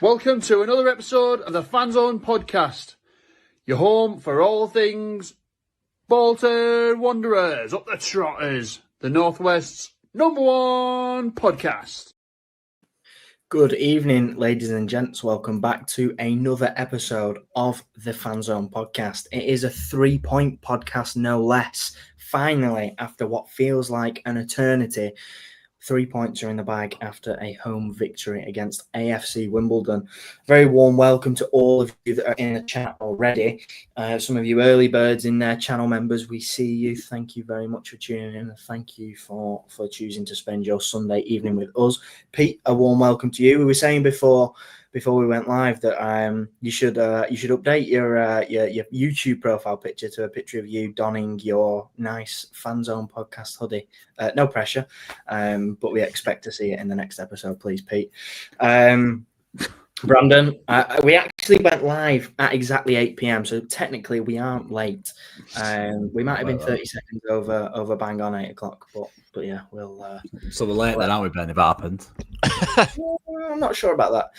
Welcome to another episode of the Fanzone podcast, your home for all things Bolton Wanderers, up the Trotters, the Northwest's #1 podcast. Good evening, ladies and gents. Welcome back to another episode of the Fanzone podcast. It is a 3-point podcast, no less. Finally, after what feels like an eternity, 3 points are in the bag after a home victory against AFC Wimbledon. Very warm welcome to all of you that are in the chat already. Some of you early birds in there, channel members, we see you. Thank you very much for tuning in, and thank you for choosing to spend your Sunday evening with us. Pete, a warm welcome to you. We were saying before we went live that you should update your YouTube profile picture to a picture of you donning your nice Fanzone podcast hoodie. No pressure, but we expect to see it in the next episode, please, Pete. Brandon, we actually went live at exactly 8 p.m, so technically we aren't late. We might have been 30 seconds over bang on 8 o'clock, but yeah, we'll. So we're late then, aren't we, Ben, if that happened? I'm not sure about that.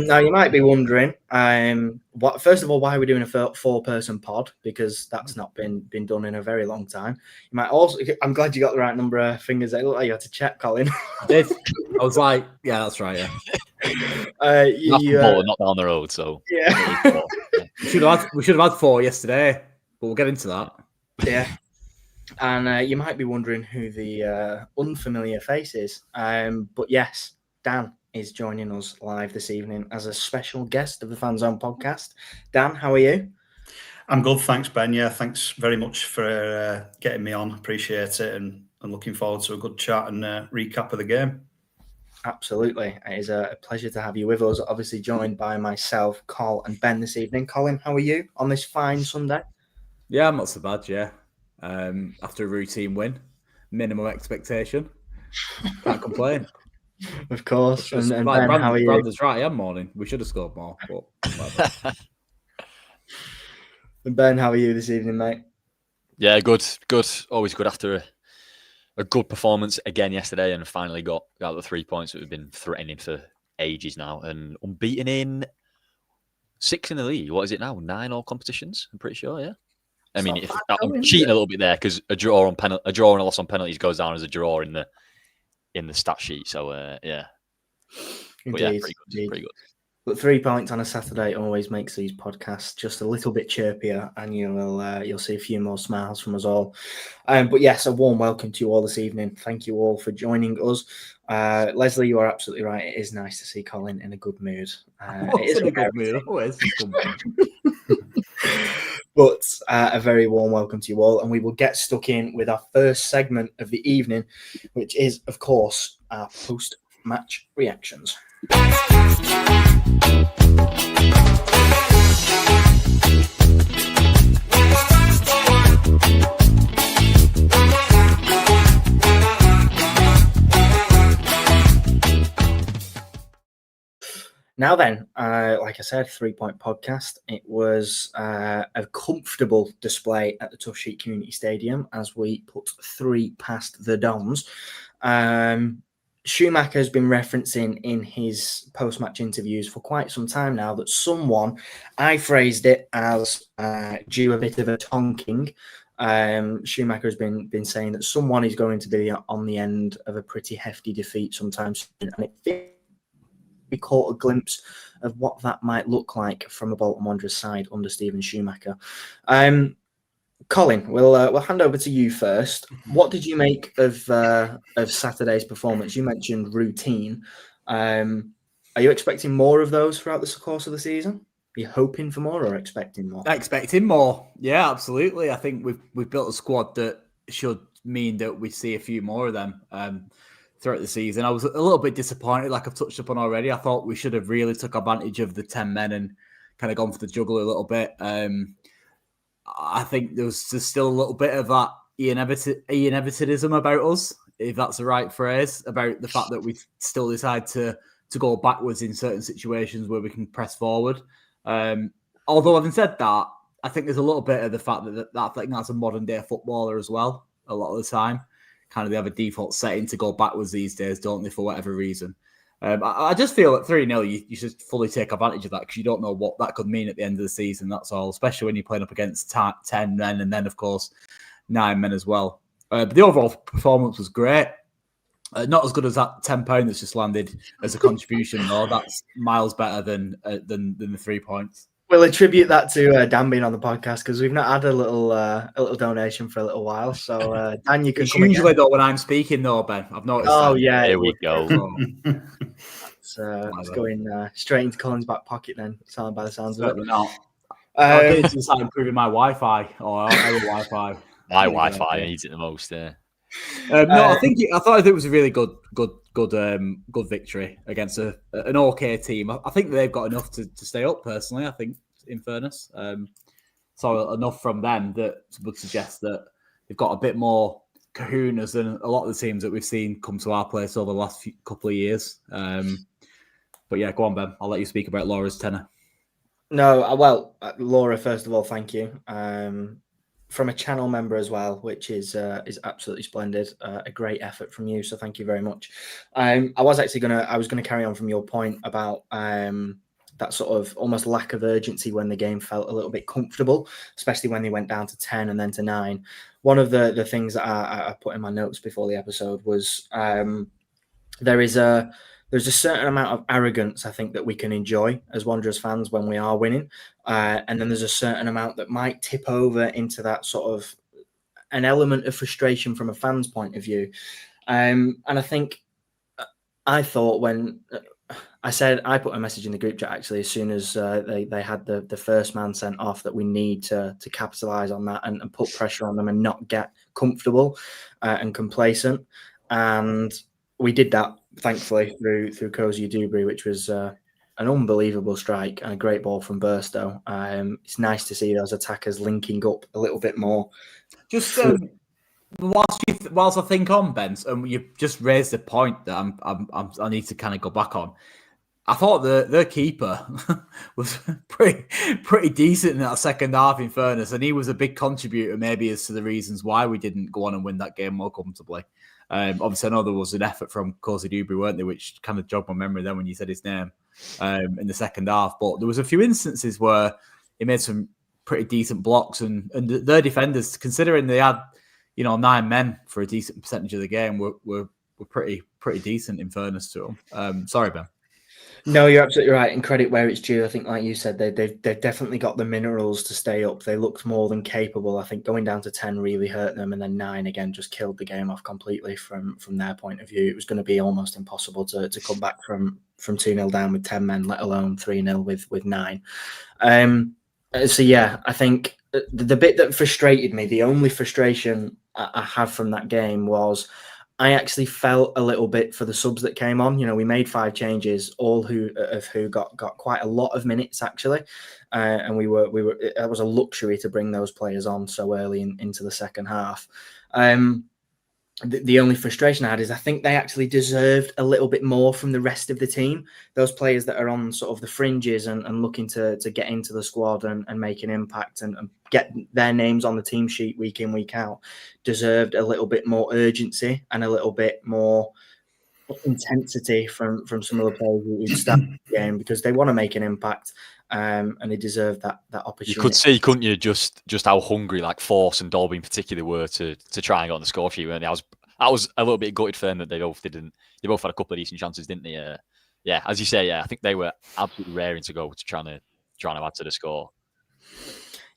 Now, you might be wondering, first of all, why we're doing a four-person pod, because that's not been done in a very long time. You might also, I'm glad you got the right number of fingers. It looked like you had to check, Colin. I did. I was like, yeah, that's right, yeah. Not down the road, so yeah. We should have had 4 yesterday, but we'll get into that. Yeah. And you might be wondering who the unfamiliar face is. But yes, Dan is joining us live this evening as a special guest of the Fanzone podcast. Dan, how are you? I'm good, thanks, Ben. Yeah, thanks very much for getting me on. Appreciate it, and looking forward to a good chat and recap of the game. Absolutely. It is a pleasure to have you with us, obviously joined by myself, Col and Ben this evening. Colin, how are you on this fine Sunday? Yeah, I'm not so bad, yeah. After a routine win, minimum expectation. Can't complain. Of course. And Ben, how are you? Brandon's right, yeah, morning. We should have scored more, but whatever. And Ben, how are you this evening, mate? Yeah, good. Always good after a good performance again yesterday, and finally got the 3 points that we've been threatening for ages now, and unbeaten in 6 in the league. What is it now? 9 all competitions, I'm pretty sure, yeah. I mean, I'm cheating a little bit there, because a draw and a loss on penalties goes down as a draw in the stat sheet. So yeah, Indeed, but yeah, pretty good. But 3 points on a Saturday always makes these podcasts just a little bit chirpier, and you'll see a few more smiles from us all. But yes, a warm welcome to you all this evening. Thank you all for joining us. Leslie, you are absolutely right. It is nice to see Colin in a good mood. It is a good mood. Always. But a very warm welcome to you all, and we will get stuck in with our first segment of the evening, which is, of course, our post-match reactions. Now then, like I said, 3-point podcast. It was a comfortable display at the Tough Sheet Community Stadium as we put 3 past the Dons. Schumacher has been referencing in his post-match interviews for quite some time now that someone, I phrased it as due a bit of a tonking. Schumacher has been saying that someone is going to be on the end of a pretty hefty defeat sometime soon, and we caught a glimpse of what that might look like from a Bolton Wanderers side under Steven Schumacher. Colin, we'll hand over to you first. What did you make of Saturday's performance? You mentioned routine. Are you expecting more of those throughout the course of the season? Are you hoping for more or expecting more? Expecting more. Yeah, absolutely. I think we've built a squad that should mean that we see a few more of them throughout the season. I was a little bit disappointed, like I've touched upon already. I thought we should have really took advantage of the 10 men and kind of gone for the juggler a little bit. I think there's still a little bit of that Ian Evertonism about us, if that's the right phrase, about the fact that we still decide to go backwards in certain situations where we can press forward. Although having said that, I think there's a little bit of the fact that I think that's a modern day footballer as well. A lot of the time, kind of they have a default setting to go backwards these days, don't they? For whatever reason, I just feel at 3-0, you should fully take advantage of that because you don't know what that could mean at the end of the season. That's all, especially when you're playing up against 10 men and then of course 9 men as well. But the overall performance was great. Not as good as that £10 that's just landed as a contribution, though. That's miles better than the 3 points. We'll attribute that to Dan being on the podcast because we've not had a little donation for a little while. So Dan, you can it's come usually again. Though when I'm speaking though, Ben. I've noticed. Oh that. yeah, Here we go. It's going straight into Colin's back pocket then. Sound by the sounds of it. Not. I'll get into start improving my Wi-Fi or our Wi-Fi. My Wi-Fi needs it the most. Yeah. No, I thought it was a really good victory against an okay team. I think they've got enough to stay up. Personally, I think, in fairness, so enough from them that would suggest that they've got a bit more kahunas than a lot of the teams that we've seen come to our place over the last couple of years. But yeah, go on, Ben. I'll let you speak about Laura's tenor. No, well, Laura, first of all, thank you. From a channel member as well, which is absolutely splendid. A great effort from you, so thank you very much. I was gonna carry on from your point about that sort of almost lack of urgency when the game felt a little bit comfortable, especially when they went down to 10 and then to 9. One of the things that I put in my notes before the episode was there's a certain amount of arrogance I think that we can enjoy as Wanderers fans when we are winning. And then there's a certain amount that might tip over into that sort of an element of frustration from a fan's point of view. And I thought when I put a message in the group chat actually as soon as they had the first man sent off that we need to capitalise on that and put pressure on them and not get comfortable and complacent. And we did that, thankfully, through Cozy Dewberry, which was an unbelievable strike and a great ball from Burstow. It's nice to see those attackers linking up a little bit more. Just whilst I think on, Ben, you just raised a point that I need to kind of go back on. I thought the keeper was pretty decent in that second half, in fairness, and he was a big contributor, maybe as to the reasons why we didn't go on and win that game more comfortably. Obviously, I know there was an effort from Cozy Dewberry, weren't there, which kind of jogged my memory then when you said his name in the second half. But there was a few instances where he made some pretty decent blocks, and their defenders, considering they had 9 men for a decent percentage of the game, were pretty decent, in fairness to them. Sorry, Ben. No, you're absolutely right. And credit where it's due. I think, like you said, they've definitely got the minerals to stay up. They looked more than capable. I think going down to 10 really hurt them, and then 9 again just killed the game off completely from their point of view. It was going to be almost impossible to come back from 2-0 down with 10 men, let alone 3-0 with 9. So yeah, I think the bit that frustrated me, the only frustration I have from that game was I actually felt a little bit for the subs that came on. We made 5 changes, all who got quite a lot of minutes actually, and we were it was a luxury to bring those players on so early into the second half. The only frustration I had is I think they actually deserved a little bit more from the rest of the team. Those players that are on sort of the fringes and looking to get into the squad and make an impact and get their names on the team sheet week in, week out, deserved a little bit more urgency and a little bit more intensity from some of the players who started the game because they want to make an impact and they deserve that opportunity. You could see, couldn't you, just how hungry like Force and Dolby in particular were to try and get on the score sheet. And I was a little bit gutted for them that they both didn't. They both had a couple of decent chances, didn't they? Yeah, as you say, yeah, I think they were absolutely raring to go to trying to add to the score.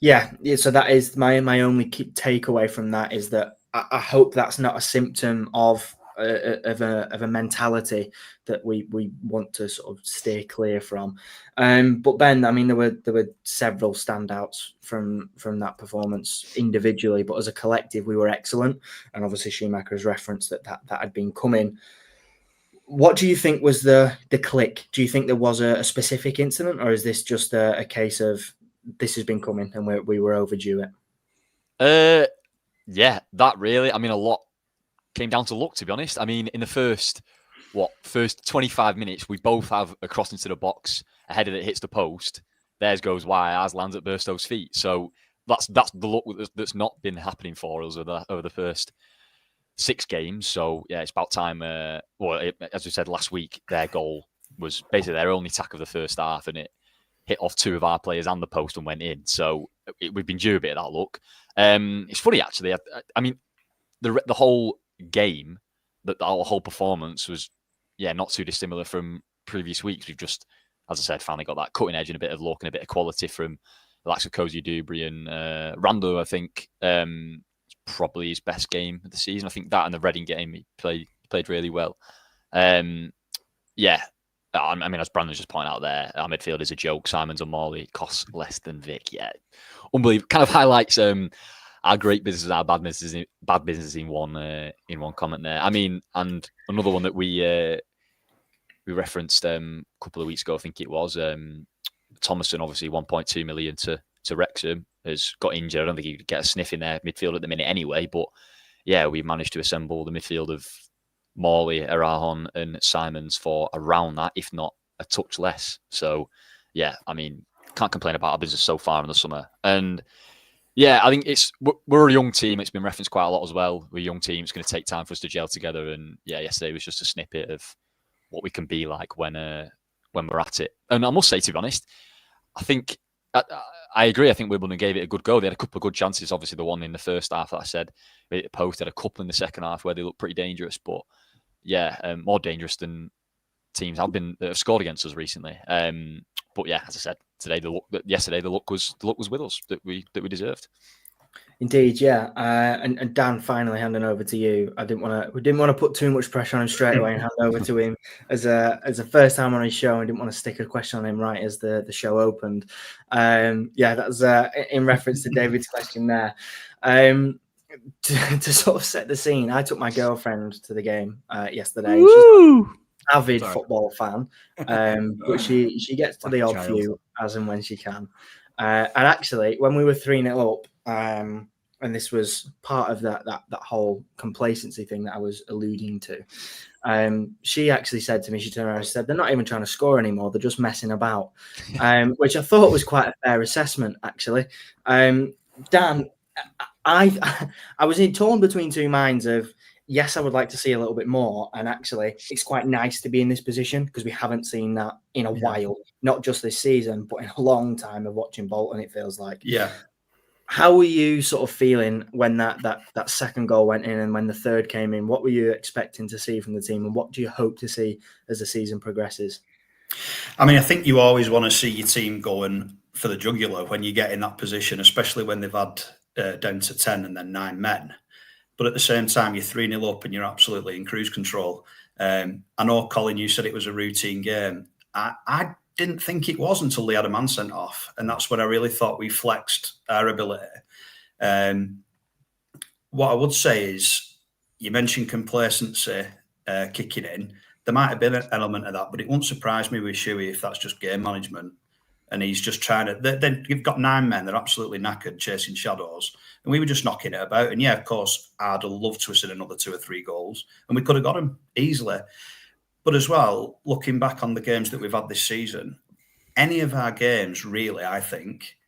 Yeah. So that is my only takeaway from that is that I hope that's not a symptom of of a mentality that we want to sort of steer clear from. But Ben, I mean, there were several standouts from that performance individually, but as a collective, we were excellent. And obviously, Schumacher has referenced that had been coming. What do you think was the click? Do you think there was a specific incident, or is this just a case of this has been coming and we were overdue it? Yeah, that really. I mean, a lot came down to luck, to be honest. I mean, in the first 25 minutes, we both have a cross into the box, a header that hits the post. Theirs goes wide, ours lands at Burstow's feet. So that's the luck that's not been happening for us over the first 6 games. So yeah, it's about time. As we said last week, their goal was basically their only tack of the first half, and it hit off 2 of our players and the post and went in. So we've been due a bit of that luck. It's funny actually. I mean, the whole game, that our whole performance was, not too dissimilar from previous weeks. We've just, as I said, finally got that cutting edge and a bit of luck and a bit of quality from the likes of Cozy Dubry and Rando. I think probably his best game of the season. I think that and the Reading game he played really well. I mean, as Brandon just pointed out there, our midfield is a joke. Simons and Morley costs less than Vic. Yeah, unbelievable. Kind of highlights our great business, our bad business in one comment there. I mean, and another one that we referenced a couple of weeks ago, I think it was Thomason. Obviously, 1.2 million to Wrexham, has got injured. I don't think he could get a sniff in their midfield at the minute anyway. But yeah, we managed to assemble the midfield of Morley, Arajon, and Simons for around that, if not a touch less. So yeah, I mean, can't complain about our business so far in the summer. And yeah, I think we're a young team. It's been referenced quite a lot as well. We're a young team. It's going to take time for us to gel together. And yeah, yesterday was just a snippet of what we can be like when we're at it. And I must say, to be honest, I think I agree. I think Wimbledon gave it a good go. They had a couple of good chances. Obviously, the one in the first half that I said, they hit the post. They had a couple in the second half where they looked pretty dangerous. But yeah, more dangerous than teams that have scored against us recently. But yeah, as I said, yesterday the luck was with us that we deserved. Indeed, yeah. And Dan, finally handing over to you. We didn't want to put too much pressure on him straight away and hand over to him as a first time on his show. I didn't want to stick a question on him right as the show opened. That was in reference to David's question there. To sort of set the scene, I took my girlfriend to the game yesterday. She's an avid football fan, but she gets to the odd few as and when she can. And actually, when we were 3-0 up, and this was part of that whole complacency thing that I was alluding to, she actually said to me, she turned around and said, they're not even trying to score anymore, they're just messing about, which I thought was quite a fair assessment, actually. Dan, I was torn between two minds of, yes, I would like to see a little bit more. And actually, it's quite nice to be in this position because we haven't seen that in a while, not just this season, but in a long time of watching Bolton, it feels like. Yeah. How were you sort of feeling when that second goal went in and when the third came in? What were you expecting to see from the team and what do you hope to see as the season progresses? I mean, I think you always want to see your team going for the jugular when you get in that position, especially when they've had down to 10 and then 9 men. But at the same time, you're 3-0 up and you're absolutely in cruise control. I know, Colin, you said it was a routine game. I didn't think it was until they had a man sent off. And that's when I really thought we flexed our ability. What I would say is, you mentioned complacency kicking in. There might have been an element of that, but it won't surprise me with Shuey if that's just game management. And he's just trying to... Then you've got 9 men, they're absolutely knackered, chasing shadows. And we were just knocking it about. And yeah, of course, I'd have loved to have seen another 2 or 3 goals. And we could have got them easily. But as well, looking back on the games that we've had this season, any of our games, really, I think,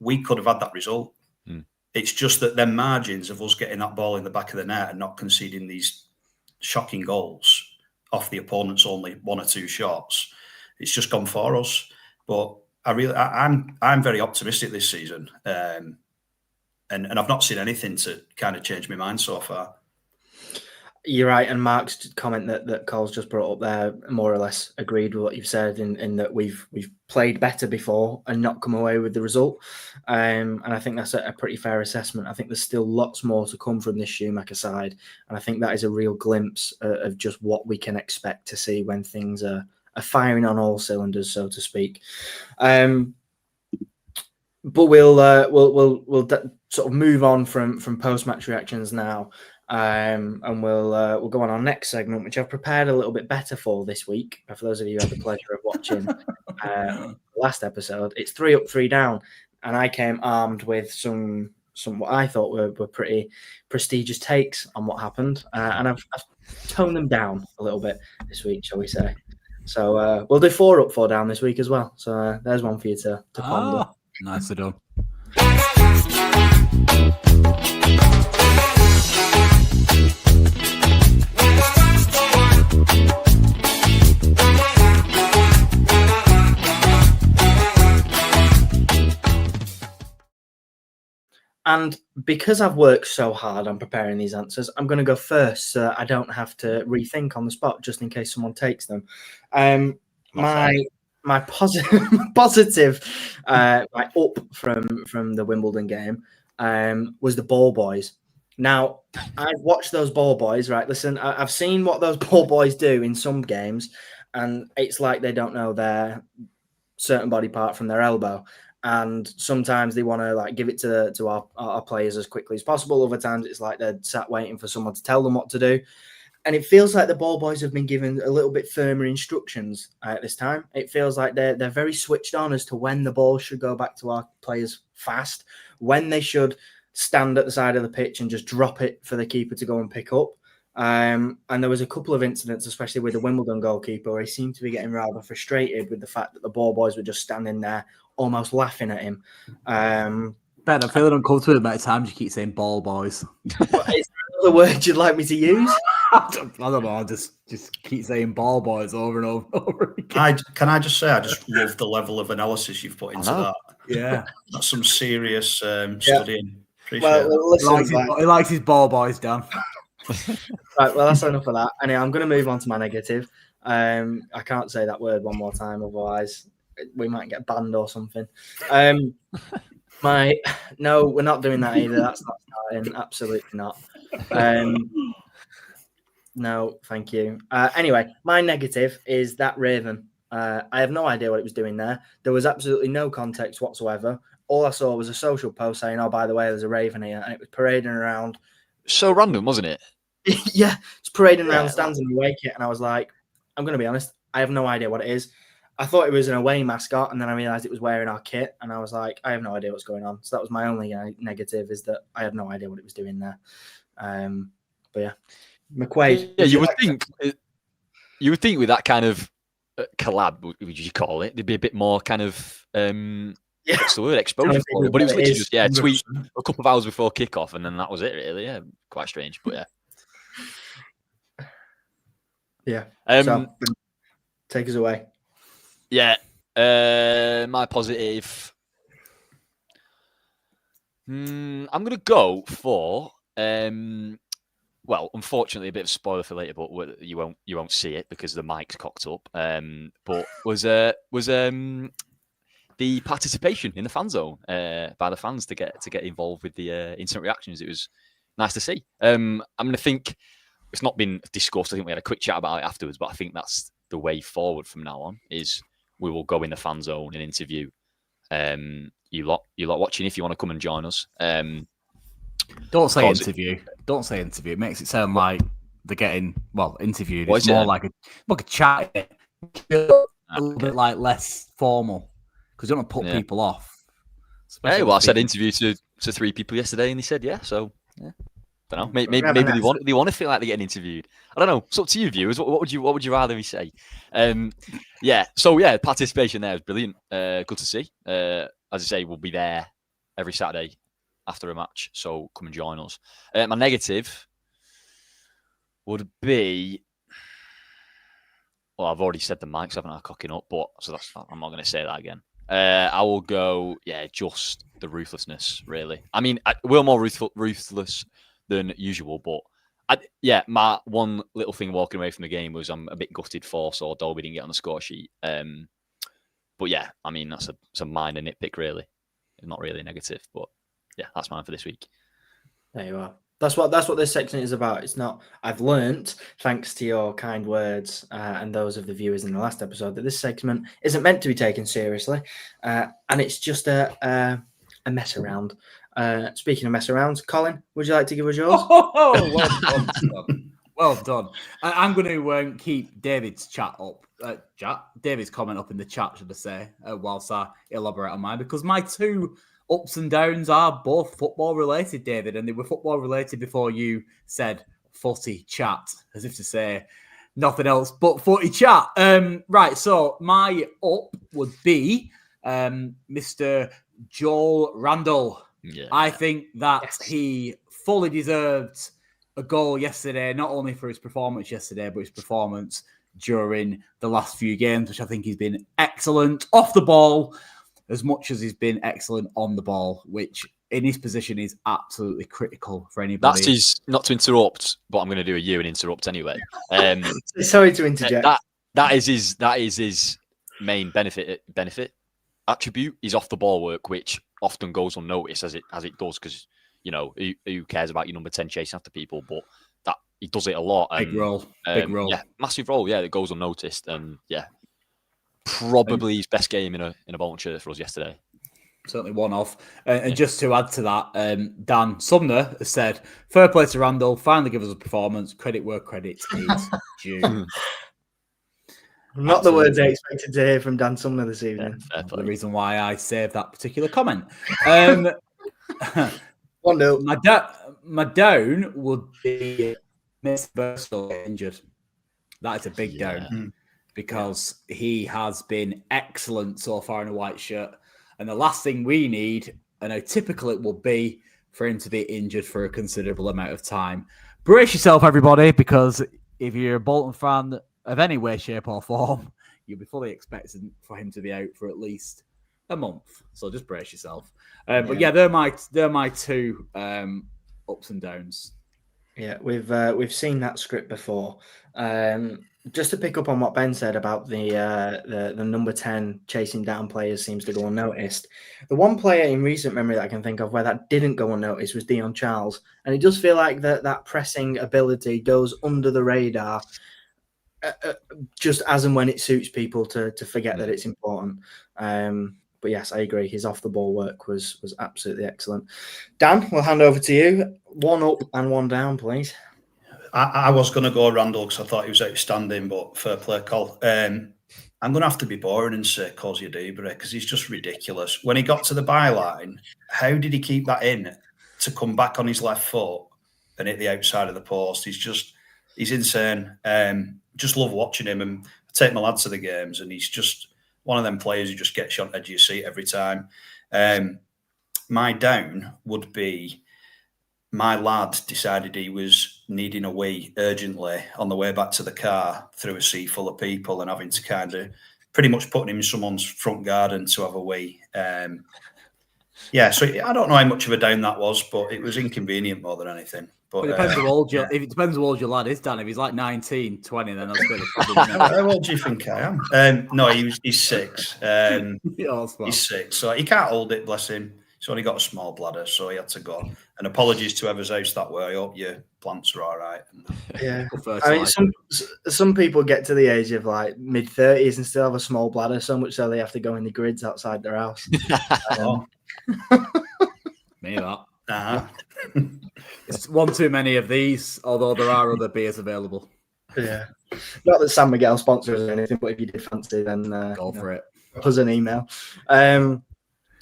we could have had that result. It's just that them margins of us getting that ball in the back of the net and not conceding these shocking goals off the opponent's only 1 or 2 shots, it's just gone for us. But I'm very optimistic this season. And I've not seen anything to kind of change my mind so far. You're right, and Mark's comment that Cole's just brought up there more or less agreed with what you've said in that we've played better before and not come away with the result, and I think that's a pretty fair assessment. I think there's still lots more to come from this Schumacher side, and I think that is a real glimpse of just what we can expect to see when things are firing on all cylinders, so to speak. But we'll sort of move on from post-match reactions now. And we'll go on our next segment, which I've prepared a little bit better for this week. For those of you who had the pleasure of watching the last episode, it's 3 up, 3 down, and I came armed with some what I thought were pretty prestigious takes on what happened, and I've toned them down a little bit this week, shall we say? So we'll do 4 up, 4 down this week as well. So there's one for you to ponder. Nicely done. And because I've worked so hard on preparing these answers, I'm going to go first so I don't have to rethink on the spot just in case someone takes them. My positive my up from the Wimbledon game was the ball boys. Now, I've watched those ball boys, right? Listen, I've seen what those ball boys do in some games, and it's like they don't know their certain body part from their elbow. And sometimes they want to like give it to our players as quickly as possible. Other times it's like they're sat waiting for someone to tell them what to do. And it feels like the ball boys have been given a little bit firmer instructions at this time. It feels like they're very switched on as to when the ball should go back to our players fast, when they should stand at the side of the pitch and just drop it for the keeper to go and pick up. And there was a couple of incidents, especially with the Wimbledon goalkeeper, where he seemed to be getting rather frustrated with the fact that the ball boys were just standing there almost laughing at him. Ben, I'm feeling uncomfortable about the times you keep saying ball boys. Is there another word you'd like me to use? I don't know. I just keep saying ball boys over and over and over again. Can I just say I just love the level of analysis you've put into that. Yeah. That's some serious studying. Well, listen, he likes his ball boys, Dan. Right, well, that's enough of that. Anyway, I'm going to move on to my negative. I can't say that word one more time, otherwise we might get banned or something. No, we're not doing that either. That's not starting. Absolutely not. No, thank you. Anyway, my negative is that Raven. I have no idea what it was doing there. There was absolutely no context whatsoever. All I saw was a social post saying, "Oh, by the way, there's a Raven here," and it was parading around. So random, wasn't it? Yeah, it's parading around the stands in the away kit, and I was like, I'm going to be honest, I have no idea what it is. I thought it was an away mascot, and then I realised it was wearing our kit, and I was like, I have no idea what's going on. So that was my only negative, is that I had no idea what it was doing there. But yeah, McQuaid. Yeah, you would think with that kind of collab, would you call it? There'd be a bit more kind of what's the word? Exposure for it. But it was literally just tweet a couple of hours before kickoff, and then that was it. Really, yeah, quite strange, but yeah. Yeah. So, take us away. Yeah. My positive. I'm going to go for. Well, unfortunately, a bit of spoiler for later, but you won't see it because the mic's cocked up. But was the participation in the fan zone by the fans to get involved with the instant reactions. It was nice to see. I'm going to think. It's not been discussed. I think we had a quick chat about it afterwards, but I think that's the way forward from now on. Is we will go in the fan zone and interview you lot watching if you want to come and join us. Don't say interview. Don't say interview. It makes it sound like they're getting interviewed. It's more like a chat. A little bit like less formal because you don't want to put people off. Hey, well, I said interview to 3 people yesterday, and they said yeah. So yeah. I don't know. Maybe they want to feel like they're getting interviewed. I don't know. It's up to you, viewers. What would you rather me say? Yeah. So yeah, participation there is brilliant. Good to see. As I say, we'll be there every Saturday after a match. So come and join us. My negative would be. Well, I've already said the mics haven't I cocking up, but I'm not going to say that again. I will go. Yeah, just the ruthlessness. Really. I mean, we're more ruthless than usual, but My one little thing walking away from the game was I'm a bit gutted for so Dolby didn't get on the score sheet. But yeah, I mean that's a minor nitpick really, not really negative. But yeah, that's mine for this week. There you are. That's what this section is about. It's not. I've learnt, thanks to your kind words and those of the viewers in the last episode, that this segment isn't meant to be taken seriously, and it's just a mess around. Speaking of mess arounds, Colin, would you like to give us yours? Oh, well done. Well done. I'm going to keep David's chat up. David's comment up in the chat, should I say, whilst I elaborate on mine, because my two ups and downs are both football related, David, and they were football related before you said footy chat, as if to say nothing else but footy chat. Right, so my up would be Mr. Joel Randall. Yeah. I think that he fully deserved a goal yesterday, not only for his performance yesterday, but his performance during the last few games, which I think he's been excellent off the ball as much as he's been excellent on the ball, which in his position is absolutely critical for anybody. That's his, not to interrupt, but I'm going to do a you and interrupt anyway. Sorry to interject. That is his main benefit attribute. Is off the ball work, which often goes unnoticed as it does, because who cares about your number 10 chasing after people, but that he does it a lot. And, big role, yeah, massive role. Yeah, that goes unnoticed, and yeah, probably his best game in a Bolton shirt for us yesterday. Certainly one off. And just to add to that, Dan Sumner has said, fair play to Randall, finally give us a performance. Credit where credit is due. Not the words I expected to hear from Dan Sumner this evening. Yeah, the reason why I saved that particular comment. 1-0. My down would be Mr. Burstall injured. That is a big down, because he has been excellent so far in a white shirt. And the last thing we need, and how typical it will be, for him to be injured for a considerable amount of time. Brace yourself, everybody, because if you're a Bolton fan of any way, shape, or form, you'll be fully expecting for him to be out for at least a month. So just brace yourself. But yeah, they're my two ups and downs. Yeah, we've seen that script before. Just to pick up on what Ben said about the number 10 chasing down players seems to go unnoticed. The one player in recent memory that I can think of where that didn't go unnoticed was Dion Charles, and it does feel like that pressing ability goes under the radar, just as and when it suits people to forget that it's important. But yes, I agree. His off the ball work was absolutely excellent. Dan, we'll hand over to you. One up and one down, please. I was going to go Randall because I thought he was outstanding, but fair play, Col. I'm going to have to be boring and say Kozia Debra because he's just ridiculous. When he got to the byline, how did he keep that in to come back on his left foot and hit the outside of the post? He's insane. Just love watching him, and I take my lad to the games, and he's just one of them players who just gets you on the edge of your seat every time. My down would be my lad decided he was needing a wee urgently on the way back to the car through a sea full of people and having to kind of pretty much putting him in someone's front garden to have a wee. So I don't know how much of a down that was, but it was inconvenient more than anything. But it depends how old it depends how old your lad is, Dan. If he's like 19, 20, then that's a bit of a problem. How old do you think I am? No, he's 6. He's 6, so he can't hold it, bless him. He's only got a small bladder, so he had to go. And apologies to whoever's house that way. I hope your plants are all right. Yeah, I mean, some people get to the age of like mid-30s and still have a small bladder, so much so they have to go in the grids outside their house. Me that. Uh-huh. It's one too many of these, although there are other beers available. Yeah, not that San Miguel sponsors or anything, but if you did fancy, then go for it. Drop us an email.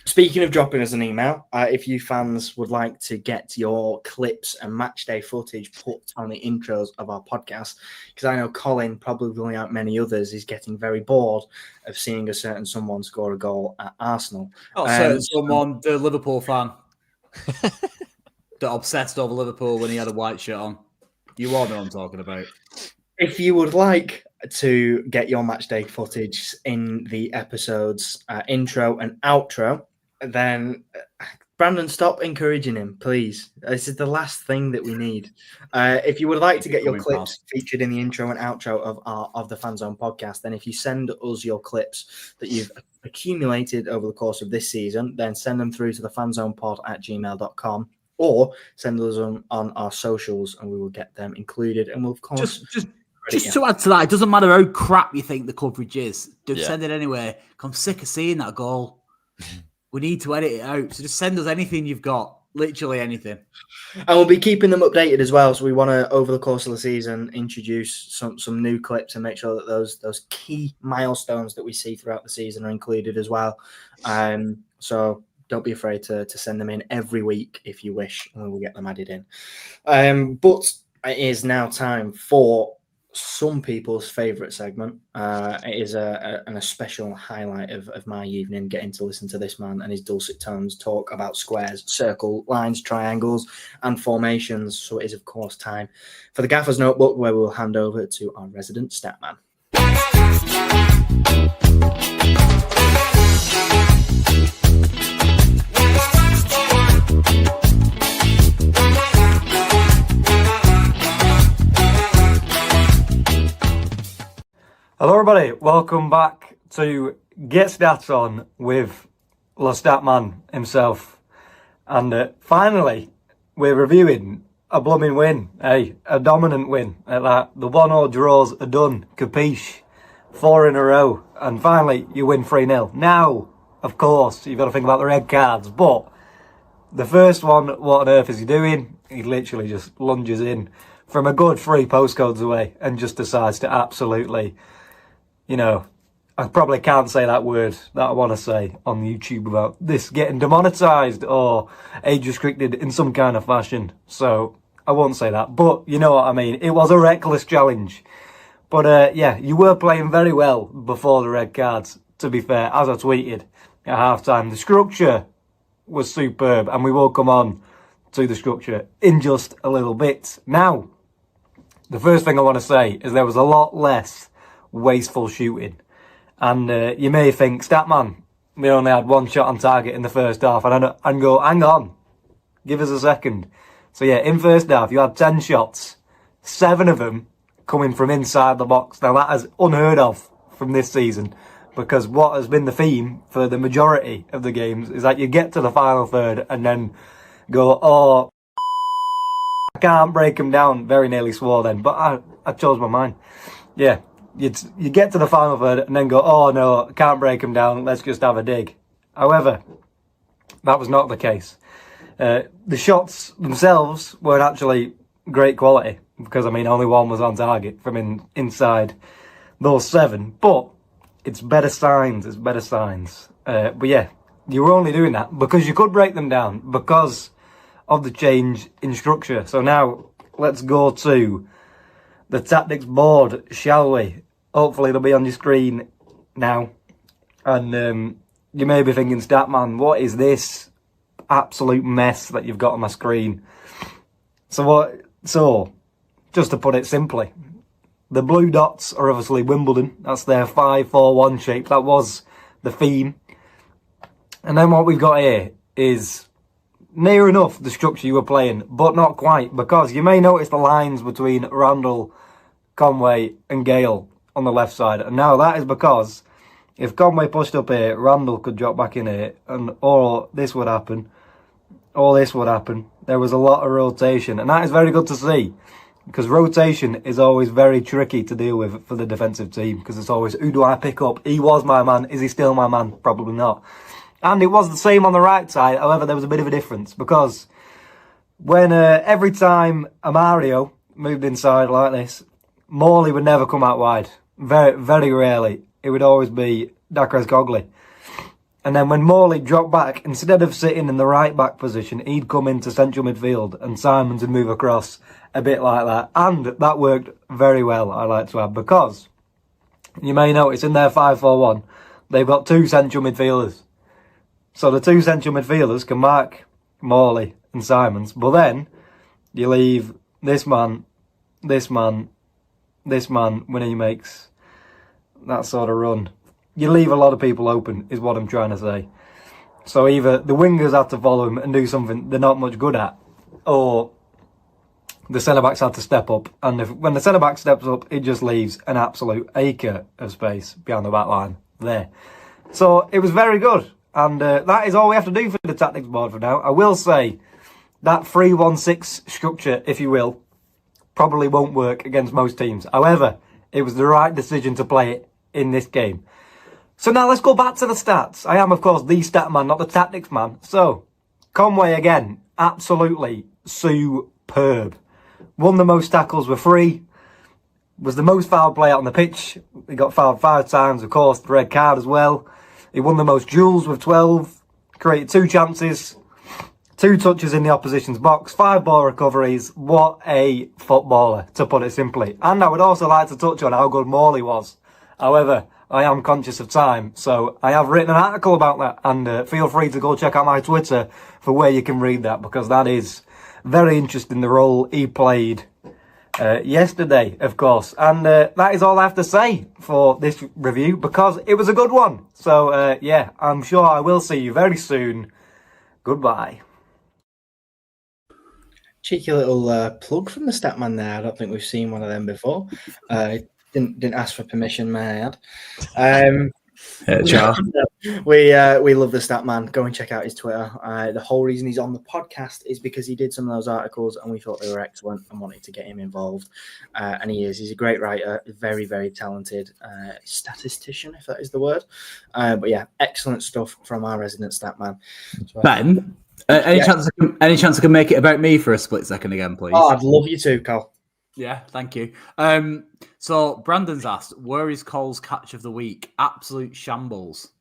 Speaking of dropping us an email, if you fans would like to get your clips and match day footage put on the intros of our podcast, because I know Colin, probably like many others, is getting very bored of seeing a certain someone score a goal at Arsenal. Someone, the Liverpool fan that obsessed over Liverpool when he had a white shirt on. You all know what I'm talking about. If you would like to get your match day footage in the episode's intro and outro, then Brandon, stop encouraging him, please. This is the last thing that we need. If you would like to get your clips featured in the intro and outro of the Fanzone podcast, then if you send us your clips that you've accumulated over the course of this season, then send them through to the fanzonepod@gmail.com or send us on our socials and we will get them included. And we'll, of course... Just to add to that, it doesn't matter how crap you think the coverage is. Just send it anyway. I'm sick of seeing that goal. We need to edit it out. So just send us anything you've got. Literally anything. And we'll be keeping them updated as well. So we want to, over the course of the season, introduce some new clips and make sure that those key milestones that we see throughout the season are included as well. So don't be afraid to send them in every week if you wish, and we'll get them added in. But it is now time for some people's favourite segment. It is a special highlight of my evening, getting to listen to this man and his dulcet tones talk about squares, circle, lines, triangles, and formations. So it is, of course, time for the Gaffer's Notebook, where we'll hand over to our resident statman. Hello everybody, welcome back to Get Stats On with the Statman himself. And finally, we're reviewing a blooming win, a dominant win at that. The 1-0 draws are done, capiche, 4 in a row, and finally you win 3-0. Now, of course, you've got to think about the red cards, but the first one, what on earth is he doing? He literally just lunges in from a good 3 postcodes away and just decides to absolutely... You know, I probably can't say that word that I want to say on YouTube about this getting demonetized or age restricted in some kind of fashion. So I won't say that, but you know what I mean. It was a reckless challenge. But yeah, you were playing very well before the red cards, to be fair, as I tweeted at halftime. The structure was superb, and we will come on to the structure in just a little bit. Now, the first thing I want to say is there was a lot less wasteful shooting, and you may think, Statman, we only had 1 shot on target in the first half, and go, hang on, give us a second. So yeah, in first half you had 10 shots, 7 of them coming from inside the box. Now that is unheard of from this season, because what has been the theme for the majority of the games is that you get to the final third and then go, oh, I can't break them down. Very nearly swore then, but I chose my mind. Yeah. You get to the final third and then go, oh no, can't break them down, let's just have a dig. However, that was not the case. The shots themselves weren't actually great quality, because I mean only 1 was on target from inside those 7, but it's better signs, but yeah, you were only doing that because you could break them down because of the change in structure. So now let's go to the tactics board, shall we? Hopefully it'll be on your screen now. And you may be thinking, Statman, what is this absolute mess that you've got on my screen? So just to put it simply, the blue dots are obviously Wimbledon. That's their 5-4-1 shape. That was the theme. And then what we've got here is near enough the structure you were playing, but not quite, because you may notice the lines between Randall, Conway and Gale on the left side. And now that is because if Conway pushed up here, Randall could drop back in here, and or this would happen. There was a lot of rotation, and that is very good to see, because rotation is always very tricky to deal with for the defensive team, because it's always, who do I pick up? He was my man. Is he still my man? Probably not. And it was the same on the right side. However, there was a bit of a difference, because when every time Amario moved inside like this, Morley would never come out wide. Very, very rarely. It would always be Dacres Cogley. And then when Morley dropped back, instead of sitting in the right back position, he'd come into central midfield and Simons would move across a bit like that. And that worked very well, I like to add, because you may notice in their 5-4-1, they've got 2 central midfielders. So the 2 central midfielders can mark Morley and Simons, but then you leave this man when he makes that sort of run. You leave a lot of people open, is what I'm trying to say. So either the wingers had to follow him and do something they're not much good at, or the centre-backs had to step up. And when the centre-back steps up, it just leaves an absolute acre of space behind the back line there. So it was very good. And that is all we have to do for the tactics board for now. I will say that 3-1-6 structure, if you will, probably won't work against most teams. However, it was the right decision to play it in this game. So now let's go back to the stats. I am, of course, the stat man, not the tactics man. So, Conway again, absolutely superb. Won the most tackles with 3. Was the most fouled player on the pitch. He got fouled 5 times, of course, the red card as well. He won the most duels with 12. Created 2 chances. 2 touches in the opposition's box. 5 ball recoveries. What a footballer, to put it simply. And I would also like to touch on how good Morley was. However, I am conscious of time, so I have written an article about that. And feel free to go check out my Twitter for where you can read that, because that is very interesting, the role he played yesterday, of course. And that is all I have to say for this review, because it was a good one. So, yeah, I'm sure I will see you very soon. Goodbye. Cheeky little plug from the Statman there. I don't think we've seen one of them before. Didn't ask for permission, may I add. We love the Statman. Go and check out his Twitter. The whole reason he's on the podcast is because he did some of those articles and we thought they were excellent and wanted to get him involved. And he is. He's a great writer, very, very talented statistician, if that is the word. But yeah, excellent stuff from our resident Statman. So, Ben, any chance I can make it about me for a split second again, please? Oh, I'd love you to, Carl. Yeah, thank you. So Brandon's asked, where is Cole's catch of the week? Absolute shambles.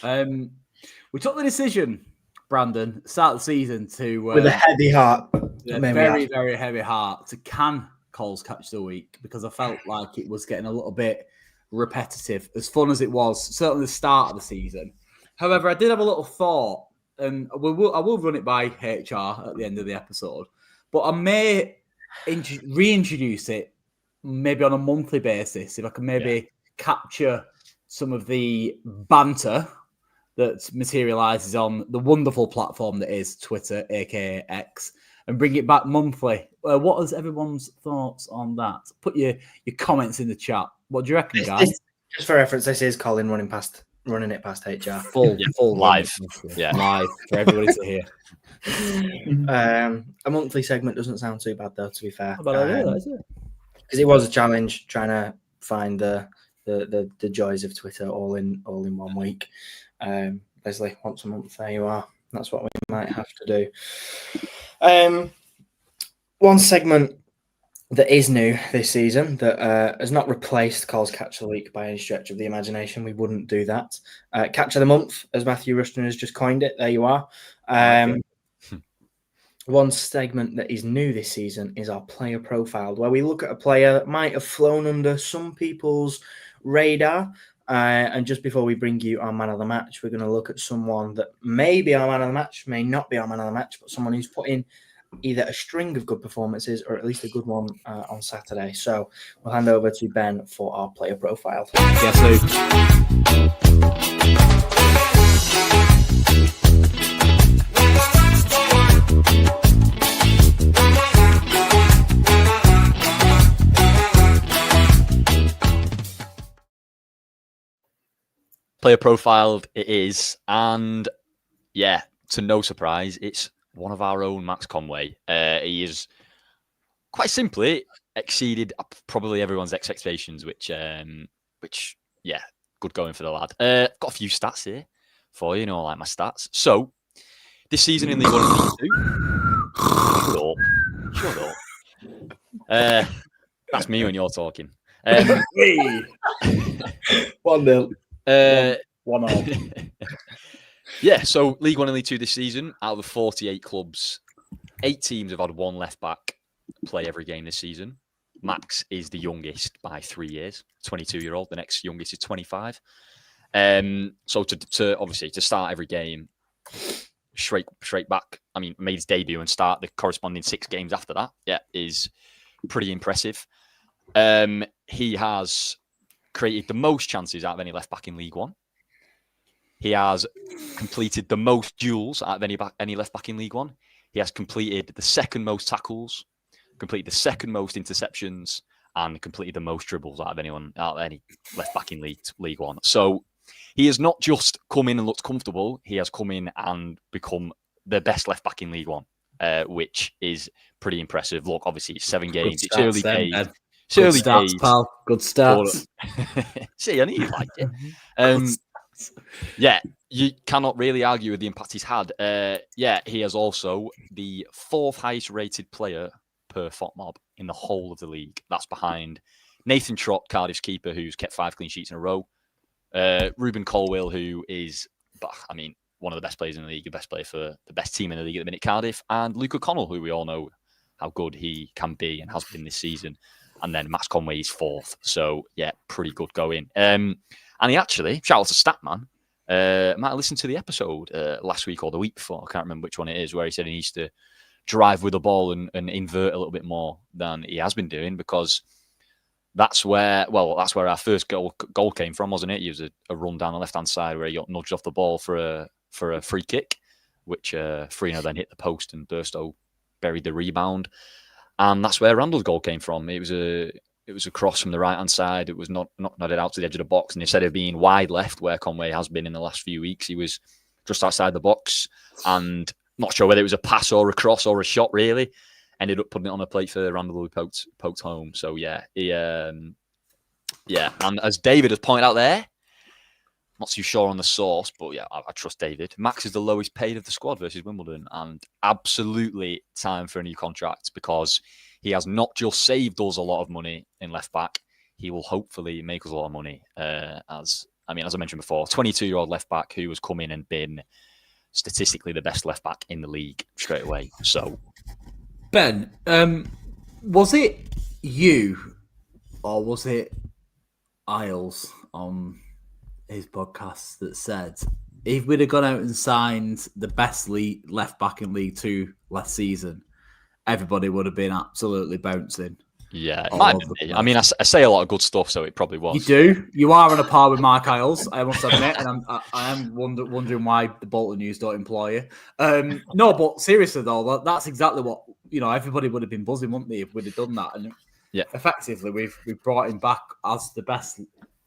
We took the decision, Brandon, start of the season to with a heavy heart, very, very heavy heart, to can Cole's catch of the week, because I felt like it was getting a little bit repetitive, as fun as it was, certainly the start of the season. However, I did have a little thought, and I will run it by HR at the end of the episode, but I may reintroduce it maybe on a monthly basis, if I can maybe capture some of the banter that materializes on the wonderful platform that is Twitter, aka X, and bring it back monthly. What is everyone's thoughts on that? Put your comments in the chat. What do you reckon, guys? Just for reference, this is Colin running it past HR. Full live. Live for everybody to hear. A monthly segment doesn't sound too bad, though, to be fair. Because it was a challenge trying to find the joys of Twitter all in 1 week. Leslie, once a month, there you are. That's what we might have to do. One segment that is new this season that has not replaced Cole's Catch of the Week by any stretch of the imagination. We wouldn't do that. Catch of the Month, as Matthew Rushton has just coined it. There you are. One segment that is new this season is our player profile, where we look at a player that might have flown under some people's radar. And just before we bring you our man of the match, we're going to look at someone that may be our man of the match, may not be our man of the match, but someone who's put in either a string of good performances or at least a good one on Saturday. So we'll hand over to Ben for our player profile. Guess who? Player profiled it is, and yeah, to no surprise, it's one of our own, Max Conway. He is quite simply exceeded probably everyone's expectations, which yeah, good going for the lad. Got a few stats here for you, like my stats. So this season in League 1 and League 2, shut up. That's me when you're talking. 1-0. 1-0. Yeah, so League 1 and League 2 this season, out of the 48 clubs, 8 teams have had one left back play every game this season. Max is the youngest by 3 years, 22-year-old. The next youngest is 25. So to obviously to start every game straight back, I mean, made his debut and start the corresponding 6 games after that, yeah, is pretty impressive. He has created the most chances out of any left back in League 1. He has completed the most duels out of any left back in League One. He has completed the second most tackles, completed the second most interceptions, and completed the most dribbles out of any left back in League One. So he has not just come in and looked comfortable. He has come in and become the best left back in League One, which is pretty impressive. Look, obviously, it's 7 games. It's early days. It's early days, pal. Good stats. See, I knew you liked it. Yeah, you cannot really argue with the impact he's had. He is also the 4th highest rated player per FOTMob in the whole of the league. That's behind Nathan Trott, Cardiff's keeper, who's kept 5 clean sheets in a row. Ruben Colwill, who is, one of the best players in the league, the best player for the best team in the league at the minute, Cardiff, and Luke O'Connell, who we all know how good he can be and has been this season. And then Max Conway is 4th. So, yeah, pretty good going. And he actually, shout out to Statman, might have listened to the episode last week or the week before, I can't remember which one it is, where he said he needs to drive with the ball and invert a little bit more than he has been doing, because that's where our first goal came from, wasn't it? He was a run down the left-hand side where he got nudged off the ball for a free kick, which Frino then hit the post and Burstow buried the rebound. And that's where Randall's goal came from. It was a cross from the right-hand side. It was not nodded out to the edge of the box. And instead of being wide left, where Conway has been in the last few weeks, he was just outside the box. And not sure whether it was a pass or a cross or a shot, really. Ended up putting it on a plate for Randall, who poked home. So, and as David has pointed out there, not too sure on the source, but yeah, I trust David. Max is the lowest paid of the squad versus Wimbledon, and absolutely time for a new contract, because he has not just saved us a lot of money in left back, he will hopefully make us a lot of money. As I mentioned before, 22-year-old left back who has come in and been statistically the best left back in the league straight away. So, Ben, was it you or was it Isles on his podcast that said if we'd have gone out and signed the best left back in League Two last season, everybody would have been absolutely bouncing? Yeah, it might have been me. I say a lot of good stuff, so it probably was. You do. You are on a par with Mark Isles, I must admit, and I am wondering why the Bolton News don't employ you. No, but seriously though, that's exactly what everybody would have been buzzing, wouldn't they, if we'd have done that? And effectively, we've brought him back as the best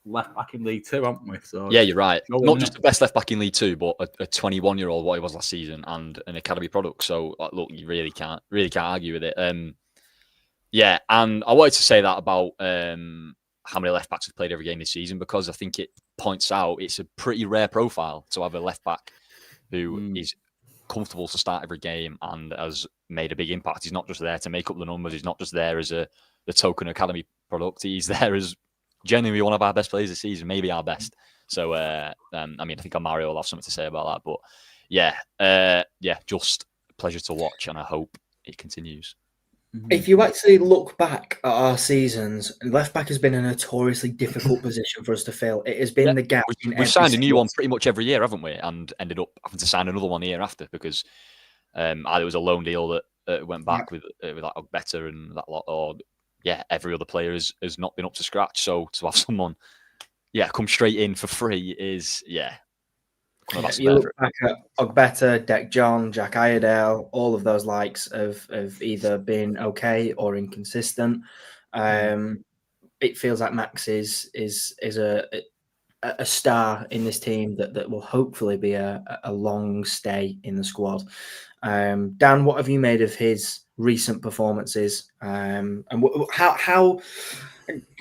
left back in League Two, haven't we? So yeah, you're right. Not just the best left back in League Two, but a 21-year-old, what he was last season, and an academy product. So look, you really can't argue with it. Yeah, and I wanted to say that about how many left backs have played every game this season, because I think it points out it's a pretty rare profile to have a left back who is comfortable to start every game and has made a big impact. He's not just there to make up the numbers. He's not just there as the token academy product. He's there as genuinely one of our best players this season, maybe our best. So, I think Mario will have something to say about that. But just a pleasure to watch, and I hope it continues. If you actually look back at our seasons, left back has been a notoriously difficult position for us to fill. It has been the gap. We've signed a new one pretty much every year, haven't we? And ended up having to sign another one the year after, because either it was a loan deal that went back with like Ogbetter and that lot, or every other player has not been up to scratch. So to have someone, come straight in for free is You look back at Ogbetter, Deck John, Jack Iredale, all of those likes have either been okay or inconsistent. It feels like Max is a star in this team that will hopefully be a long stay in the squad. Dan, what have you made of his recent performances? And how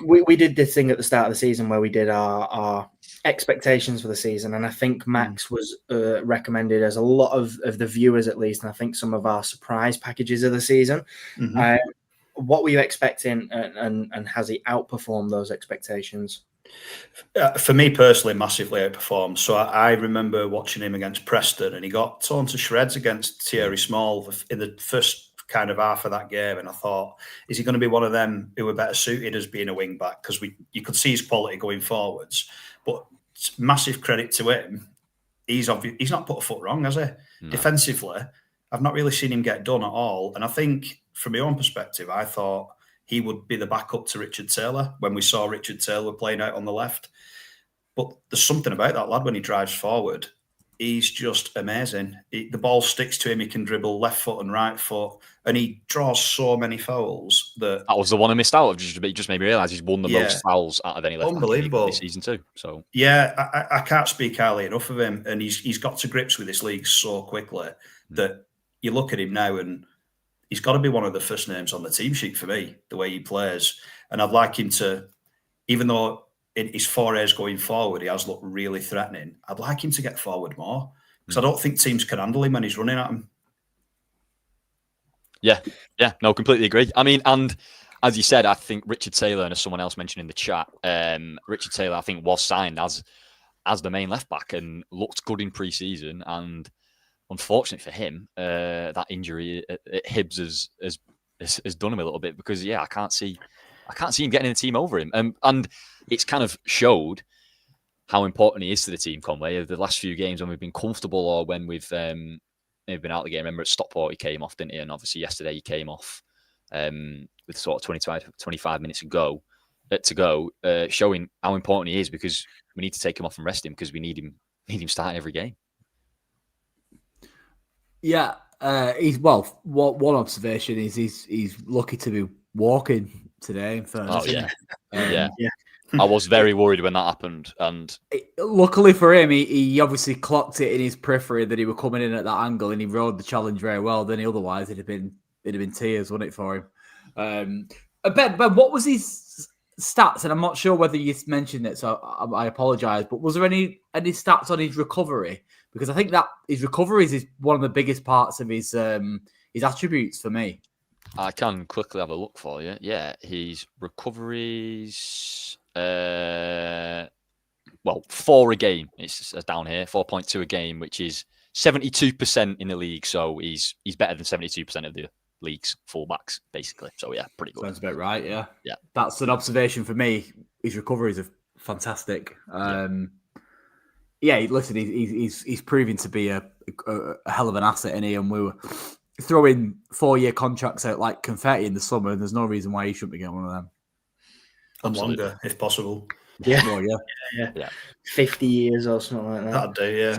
we did this thing at the start of the season where we did our expectations for the season, and I think Max was recommended as a lot of the viewers, at least, and I think some of our surprise packages of the season. What were you expecting, and has he outperformed those expectations? For me personally, massively outperformed. So I remember watching him against Preston, and he got torn to shreds against Thierry Small in the first kind of half of that game, and I thought, is he going to be one of them who are better suited as being a wing back? Because you could see his quality going forwards. But massive credit to him, he's not put a foot wrong, has he? No. Defensively, I've not really seen him get done at all. And I think, from my own perspective, I thought he would be the backup to Richard Taylor when we saw Richard Taylor playing out on the left. But there's something about that lad when he drives forward. He's just amazing. The ball sticks to him. He can dribble left foot and right foot, and he draws so many fouls that was the one I missed out of. Just made me realise he's won the most fouls out of any left back in the league this season too. So I can't speak highly enough of him, and he's got to grips with this league so quickly that you look at him now, and he's got to be one of the first names on the team sheet for me. The way he plays, and I'd like him to, even though in his forays going forward, he has looked really threatening. I'd like him to get forward more because I don't think teams can handle him when he's running at them. Yeah, no, completely agree. I mean, and as you said, I think Richard Taylor, and as someone else mentioned in the chat, Richard Taylor, I think, was signed as the main left back and looked good in pre-season. And unfortunately for him, that injury at Hibs has done him a little bit because I can't see him getting in the team over him. And it's kind of showed how important he is to the team, Conway. The last few games when we've been comfortable or when we've been out of the game. Remember at Stockport he came off, didn't he? And obviously yesterday he came off with sort of 25 minutes to go, showing how important he is because we need to take him off and rest him because we need him starting every game. Yeah, one observation is he's lucky to be walking today. In fairness. Yeah. I was very worried when that happened, and luckily for him, he obviously clocked it in his periphery that he was coming in at that angle, and he rode the challenge very well. Then otherwise, it'd have been tears, wouldn't it, for him? Ben, what was his stats? And I'm not sure whether you mentioned it, so I apologise. But was there any stats on his recovery? Because I think that his recoveries is one of the biggest parts of his attributes for me. I can quickly have a look for you. Yeah, his recoveries, 4 a game. It's down here, 4.2 a game, which is 72% in the league. So he's better than 72% of the league's fullbacks, basically. So yeah, pretty good. Sounds about right. Yeah. That's an observation for me. His recoveries are fantastic. Listen, he's proving to be a hell of an asset in here, and we were throwing 4-year contracts out like confetti in the summer, and there's no reason why he shouldn't be getting one of them. And longer, if possible. Yeah. More, yeah. 50 years or something like that. That'd do,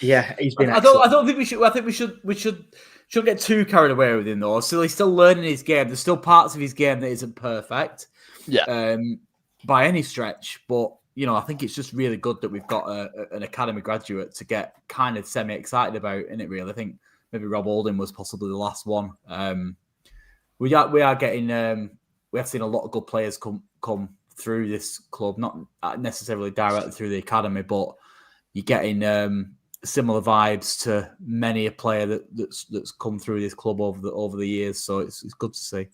yeah. He's been. I don't think we should. I think we shouldn't get too carried away with him though. So he's still learning his game. There's still parts of his game that isn't perfect. Yeah. By any stretch, but I think it's just really good that we've got an academy graduate to get kind of semi-excited about, isn't it? Really, I think maybe Rob Holding was possibly the last one. We are getting. We have seen a lot of good players come through this club, not necessarily directly through the academy, but you're getting similar vibes to many a player that's come through this club over the years. So it's good to see.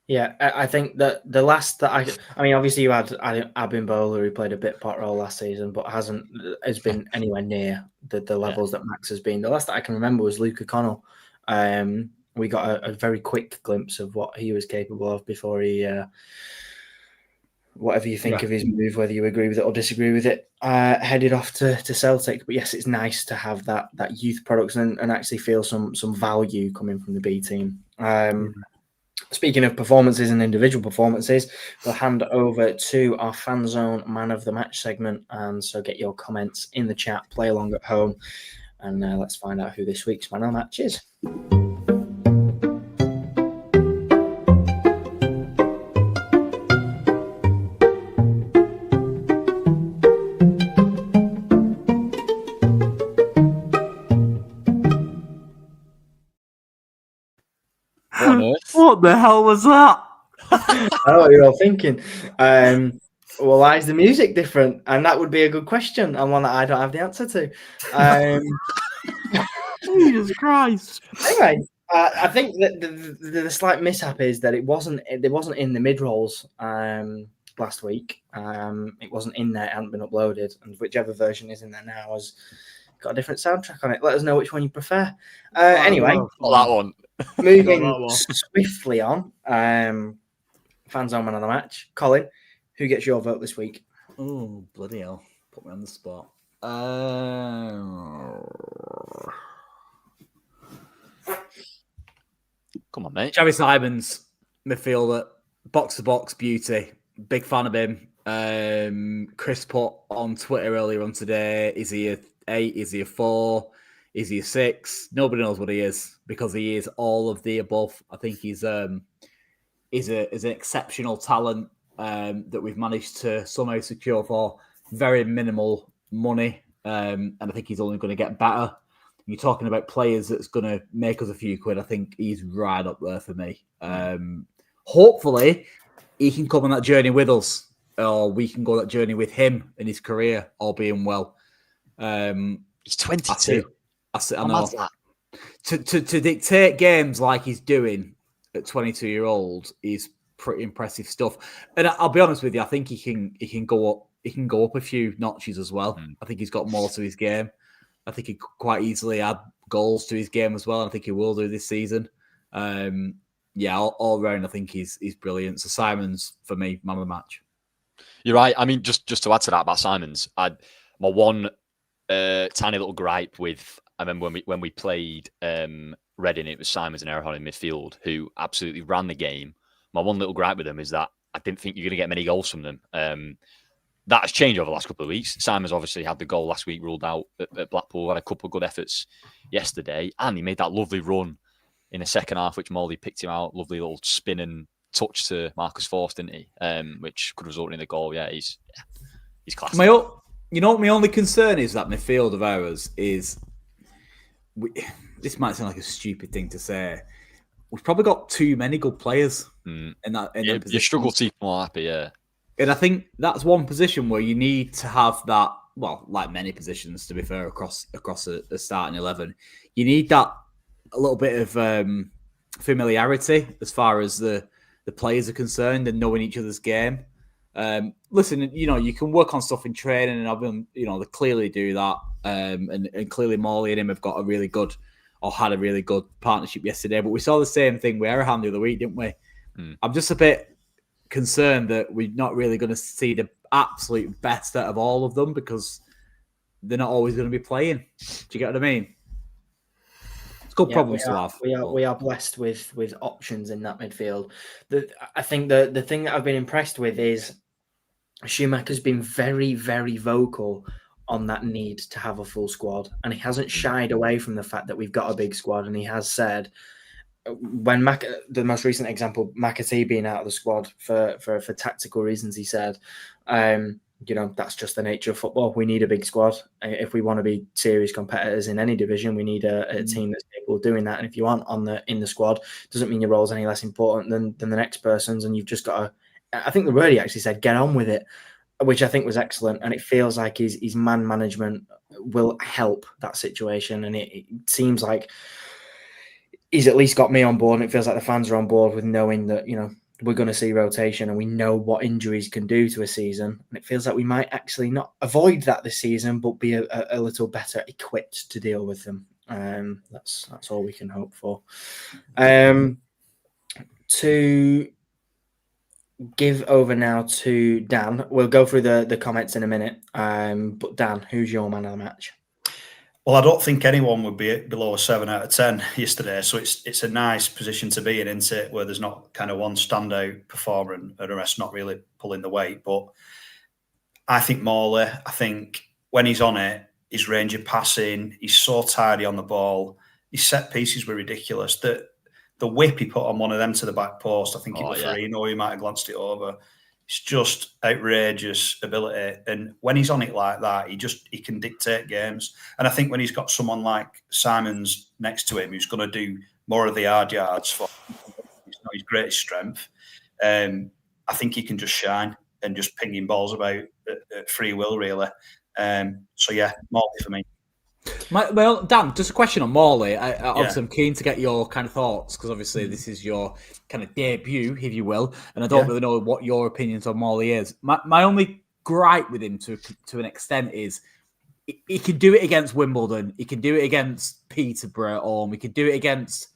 Yeah, I think that the last that I mean, obviously you had Abin Bowler who played a bit part role last season, but has been anywhere near the levels that Max has been. The last that I can remember was Luke O'Connell. We got a very quick glimpse of what he was capable of before he, whatever you think of his move, whether you agree with it or disagree with it, headed off to Celtic. But yes, it's nice to have that youth products and actually feel some value coming from the B team. Speaking of performances and individual performances, we'll hand over to our Fanzone Man of the Match segment. And so get your comments in the chat, play along at home, and let's find out who this week's Man of the Match is. What the hell was that? I know what you're all thinking. Well, why is the music different? And that would be a good question, and one that I don't have the answer to. Jesus Christ! Anyway, I think that the slight mishap is that it wasn't in the mid rolls last week. It wasn't in there; it hadn't been uploaded, and whichever version is in there now has got a different soundtrack on it. Let us know which one you prefer. Anyway, not that one. Moving swiftly on, Fanzone Man of the Match. Colin, who gets your vote this week? Oh, bloody hell. Put me on the spot. Come on, mate. Xavi Simons, midfielder, box-to-box beauty. Big fan of him. Chris put on Twitter earlier on today, is he a 8? Is he a 4? Is he a 6? Nobody knows what he is because he is all of the above. I think he's an exceptional talent that we've managed to somehow secure for very minimal money. And I think he's only going to get better. You're talking about players that's going to make us a few quid. I think he's right up there for me. Hopefully, he can come on that journey with us, or we can go that journey with him in his career, all being well. He's 22. I know. To dictate games like he's doing at 22-year-old is pretty impressive stuff. And I'll be honest with you, I think he can go up. He can go up a few notches as well. I think he's got more to his game. I think he could quite easily add goals to his game as well. I think he will do this season. All round, I think he's brilliant. So Simons, for me, man of the match. You're right. I mean, just to add to that about Simons, my one tiny little gripe with, I remember when we played Reading, it was Simons and Erhard in midfield who absolutely ran the game. My one little gripe with them is that I didn't think you're going to get many goals from them. That has changed over the last couple of weeks. Simons obviously had the goal last week ruled out at Blackpool, had a couple of good efforts yesterday, and he made that lovely run in the second half, which Morley picked him out. Lovely little spin and touch to Marcus Forss, didn't he? Which could result in the goal. Yeah, he's class. My only concern is that midfield of ours is... this might sound like a stupid thing to say. We've probably got too many good players in that position. You struggle to keep more happy, yeah. And I think that's one position where you need to have that, well, like many positions, to be fair, across a starting 11. You need that a little bit of familiarity as far as the players are concerned and knowing each other's game. Listen, you can work on stuff in training, and I've been, they clearly do that. And clearly Morley and him have got a really good, or had a really good partnership yesterday. But we saw the same thing with Erhard the other week, didn't we? I'm just a bit concerned that we're not really going to see the absolute best out of all of them because they're not always going to be playing. Do you get what I mean? It's good problems to have. We are blessed with options in that midfield. I think the thing that I've been impressed with is Schumacher's been very, very vocal on that need to have a full squad, and he hasn't shied away from the fact that we've got a big squad, and he has said, when the most recent example, McAtee being out of the squad for tactical reasons, he said, that's just the nature of football. We need a big squad. If we want to be serious competitors in any division, we need a team that's capable of doing that. And if you aren't in the squad, doesn't mean your role's any less important than the next person's. And you've just got to, I think the word he actually said, get on with it, which I think was excellent. And it feels like his man management will help that situation. And it seems like he's at least got me on board, and it feels like the fans are on board with knowing that, we're going to see rotation and we know what injuries can do to a season. And it feels like we might actually not avoid that this season, but be a little better equipped to deal with them. That's all we can hope for. To give over now to Dan. We'll go through the comments in a minute. But Dan, who's your man of the match? Well, I don't think anyone would be below a 7 out of 10 yesterday. So it's a nice position to be in, isn't it? Where there's not kind of one standout performer and the rest not really pulling the weight. But I think Morley, when he's on it, his range of passing, he's so tidy on the ball. His set pieces were ridiculous. The whip he put on one of them to the back post, I think it was Farino, he might have glanced it over. It's just outrageous ability. And when he's on it like that, he can dictate games. And I think when he's got someone like Simons next to him who's going to do more of the hard yards, it's not his greatest strength, I think he can just shine and just pinging balls about at free will, really. Morley for me. Well, Dan, just a question on Morley. Obviously, I'm keen to get your kind of thoughts because obviously this is your kind of debut, if you will, and I don't really know what your opinions on Morley is. My only gripe with him to an extent is he can do it against Wimbledon, he can do it against Peterborough, or he can do it against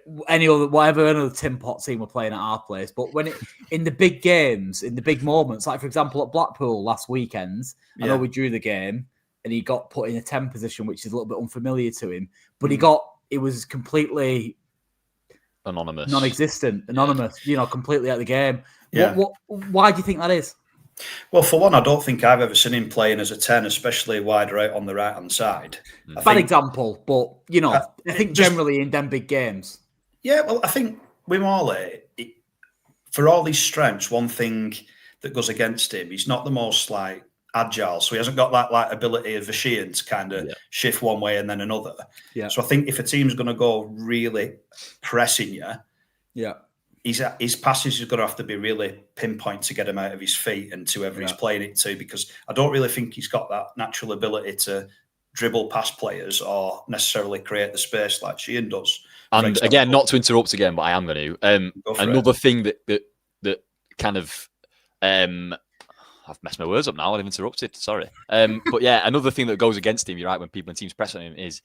whatever another Tin Pot team we're playing at our place. But when in the big games, in the big moments, like for example at Blackpool last weekend, I know we drew the game. And he got put in a 10 position, which is a little bit unfamiliar to him. But it was completely anonymous, non-existent, completely out of the game. Yeah. Why do you think that is? Well, for one, I don't think I've ever seen him playing as a 10, especially wider out on the right-hand side. Bad example, but, I think just- generally in them big games. Yeah, well, I think with Morley, for all his strengths, one thing that goes against him, he's not the most agile, so he hasn't got that ability of a Sheehan to kind of shift one way and then another. Yeah. So I think if a team's going to go really pressing you, his passes is going to have to be really pinpoint to get him out of his feet and to whoever he's playing it to, because I don't really think he's got that natural ability to dribble past players or necessarily create the space like Sheehan does. And again, not to interrupt again, but I am going to. Another thing that kind of I've messed my words up now. I've interrupted. Sorry. But yeah, another thing that goes against him, you're right, when people in teams press on him, is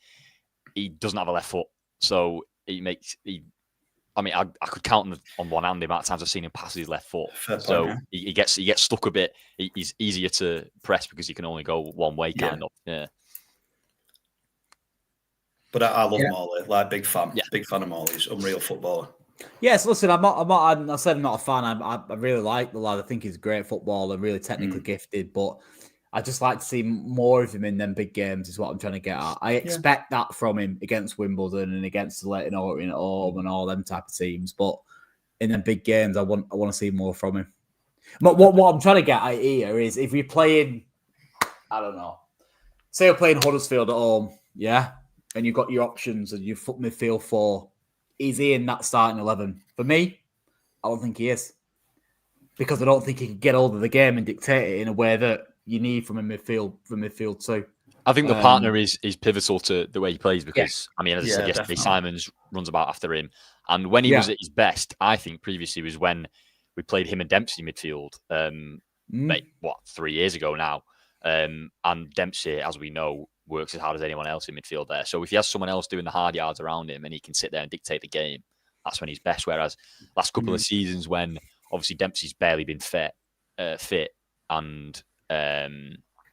he doesn't have a left foot. So I could count on one hand the amount of times I've seen him pass his left foot. So he gets stuck a bit. He's easier to press because he can only go one way, kind of. Yeah. But I love Morley. Big fan. Yeah. Big fan of Morley. He's unreal footballer. Yes, listen, I said I'm not a fan. I really like the lad. I think he's a great footballer and really technically gifted, but I just like to see more of him in them big games is what I'm trying to get at. I expect that from him against Wimbledon and against the Leyton Orient at home and all them type of teams. But in them big games, I want to see more from him. But what I'm trying to get at here is if you're playing, I don't know, say you're playing Huddersfield at home, and you've got your options and you foot midfield 4, is he in that starting 11? For me, I don't think he is. Because I don't think he can get hold of the game and dictate it in a way that you need from midfield too. I think the partner is pivotal to the way he plays because, as I said yesterday, Simons runs about after him. And when he was at his best, I think previously was when we played him and Dempsey midfield, 3 years ago now. And Dempsey, as we know, works as hard as anyone else in midfield there. So if he has someone else doing the hard yards around him and he can sit there and dictate the game, that's when he's best. Whereas last couple of seasons when obviously Dempsey's barely been fit and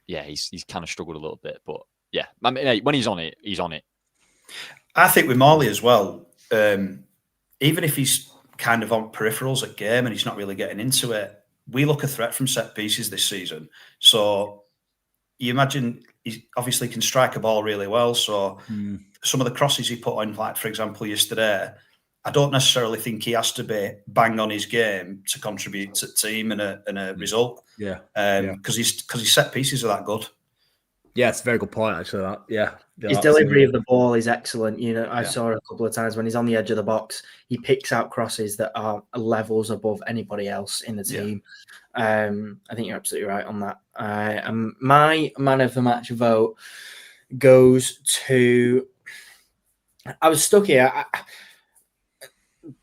he's kind of struggled a little bit. But yeah, when he's on it, he's on it. I think with Morley as well, even if he's kind of on peripherals at game and he's not really getting into it, we look a threat from set pieces this season. So you imagine he obviously can strike a ball really well. So some of the crosses he put on, like for example yesterday, I don't necessarily think he has to be bang on his game to contribute to the team and a result. Because his set pieces are that good. Yeah, it's a very good point actually. His delivery of the ball is excellent. I saw a couple of times when he's on the edge of the box, he picks out crosses that are levels above anybody else in the team. I think you're absolutely right on that. My man of the match vote goes to. I was stuck here.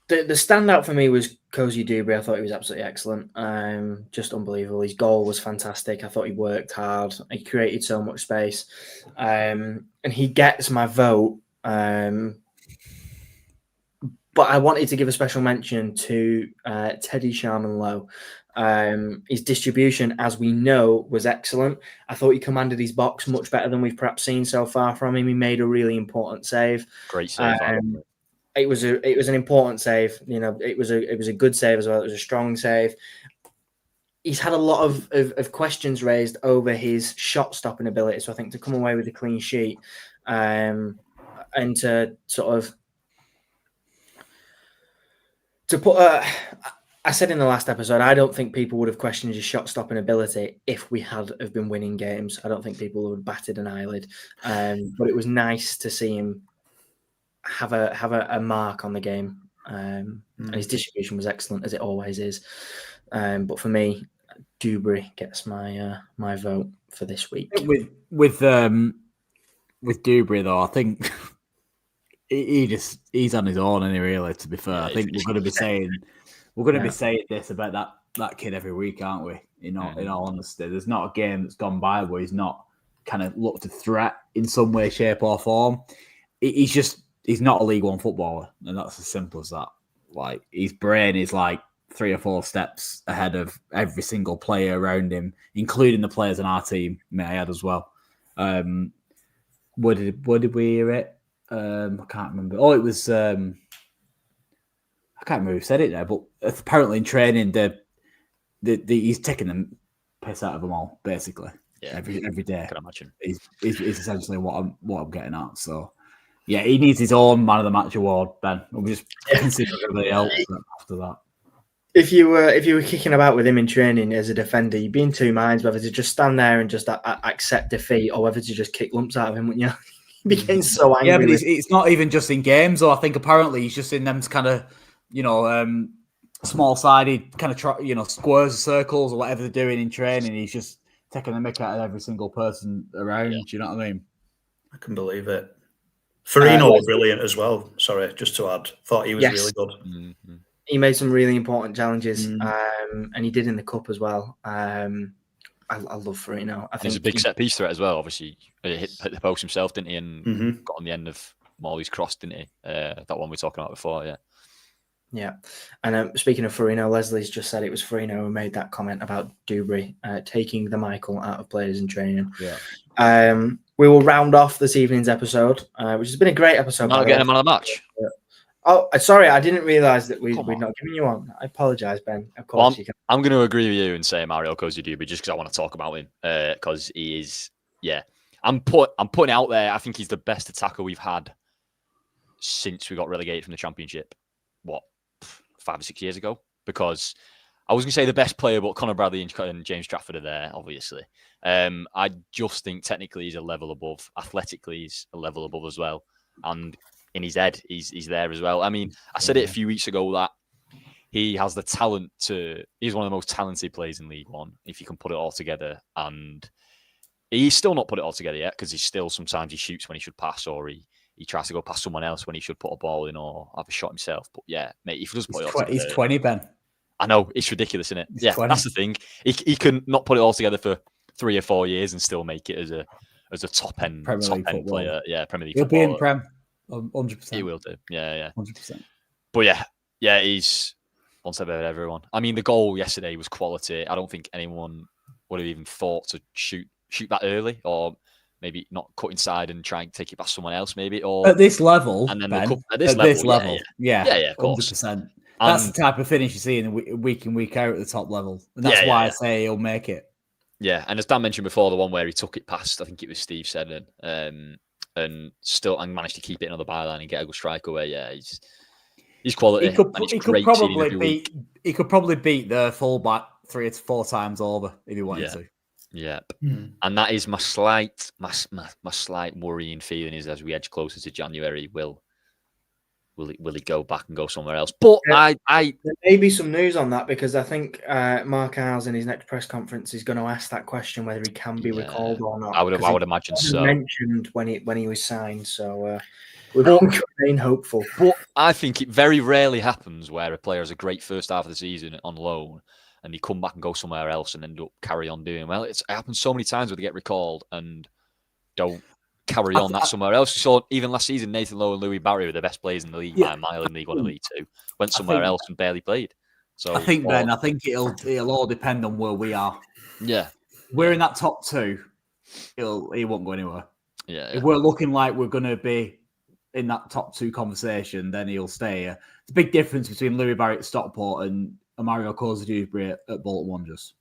The standout for me was Cozy Dewberry. I thought he was absolutely excellent. Just unbelievable. His goal was fantastic. I thought he worked hard. He created so much space. And he gets my vote. But I wanted to give a special mention to Teddy Sharman-Lowe. His distribution, as we know, was excellent. I thought he commanded his box much better than we've perhaps seen so far from him. He made a really important save. Great save. It was an important save. It was a good save as well. It was a strong save. He's had a lot of questions raised over his shot stopping ability. So I think to come away with a clean sheet and to sort of put I said in the last episode, I don't think people would have questioned his shot stopping ability if we have been winning games. I don't think people would have batted an eyelid. But it was nice to see him have a mark on the game, and his distribution was excellent as it always is. But for me, Dewberry gets my vote for this week. With Dewberry though, I think he's on his own anyway. Really, to be fair, I think we're going to be saying this about that kid every week, aren't we? In all honesty, there's not a game that's gone by where he's not kind of looked a threat in some way, shape, or form. He's not a League One footballer, and that's as simple as that. Like, his brain is like 3 or 4 steps ahead of every single player around him, including the players on our team, may I add as well. Where did we hear it? I can't remember. Oh, it was... I can't remember who said it now, but apparently in training, he's taking them piss out of them all, basically. Yeah. Every day. I can imagine. Is essentially what I'm getting at. So yeah, he needs his own man of the match award, Ben. We'll just consider everybody else after that. If you were kicking about with him in training as a defender, you'd be in two minds whether to just stand there and just accept defeat or whether to just kick lumps out of him, wouldn't you? You'd be getting so angry. Yeah, but it's not even just in games. Though I think apparently he's just in them kind of, small-sided kind of squares, circles, or whatever they're doing in training. He's just taking the mick out of every single person around. Yeah. Do you know what I mean? I can believe it. Farino was brilliant as well. Sorry, just to add. Thought he was really good. Mm-hmm. He made some really important challenges, and he did in the cup as well. I love Farino. I think he's a big set piece threat as well. Obviously, he hit the post himself, didn't he? And got on the end of Morley's cross, didn't he? That one we were talking about before, yeah. Yeah. And speaking of Farino, Leslie's just said it was Farino who made that comment about Dewberry taking the Michael out of players in training. Yeah. We will round off this evening's episode, which has been a great episode. Not getting him on a match. Oh, sorry, I didn't realise that we'd not given you one. I apologise, Ben. Of course, you can. I'm going to agree with you and say Mario Kozudube just because I want to talk about him. Because he is, I'm putting it out there. I think he's the best attacker we've had since we got relegated from the Championship. 5 or 6 years ago? Because I was going to say the best player, but Conor Bradley and James Trafford are there, obviously. I just think technically he's a level above. Athletically, he's a level above as well. And in his head, he's there as well. I mean, I said it a few weeks ago that he has the talent he's one of the most talented players in League One, if you can put it all together. And he's still not put it all together yet, because sometimes he shoots when he should pass, or he tries to go past someone else when he should put a ball in or have a shot himself. But yeah, mate, if he doesn't put it all together... He's 20, Ben. I know, it's ridiculous, isn't it? He's yeah, 20. That's the thing. He can not put it all together for 3 or 4 years and still make it as a top-end player. Yeah, Premier League He'll footballer. be in Prem, 100%. He will do, yeah. 100%. But yeah, he's one step ahead of everyone. I mean, the goal yesterday was quality. I don't think anyone would have even thought to shoot that early, or maybe not cut inside and try and take it past someone else, maybe. Or at this level, and then Ben, at this level, yeah, of course. 100%. That's the type of finish you see in week in, week out at the top level. And that's why I say he'll make it. Yeah, and as Dan mentioned before, the one where he took it past, I think it was Steve Seddon, and managed to keep it another byline and get a good strike away. Yeah, he's quality. He could probably beat the fullback 3 to 4 times over if he wanted to. Yep. And that is my slight worrying feeling is as we edge closer to January, will he go back and go somewhere else? But there may be some news on that, because I think Mark Howes in his next press conference is going to ask that question whether he can be recalled or not. I would imagine so. Mentioned when he was signed, so we remain hopeful. But I think it very rarely happens where a player has a great first half of the season on loan, and he come back and go somewhere else and end up carry on doing well. It happens so many times where they get recalled and don't carry on that somewhere else. So even last season, Nathan Lowe and Louis Barry were the best players in the league by a mile in League One and League Two. Went somewhere else and barely played. So I think it'll all depend on where we are. Yeah, we're in that top 2. He won't go anywhere. Yeah. If we're looking like we're going to be in that top 2 conversation, then he'll stay. It's a big difference between Louis Barry at Stockport and Mario Kozudube at Bolton Wanderers.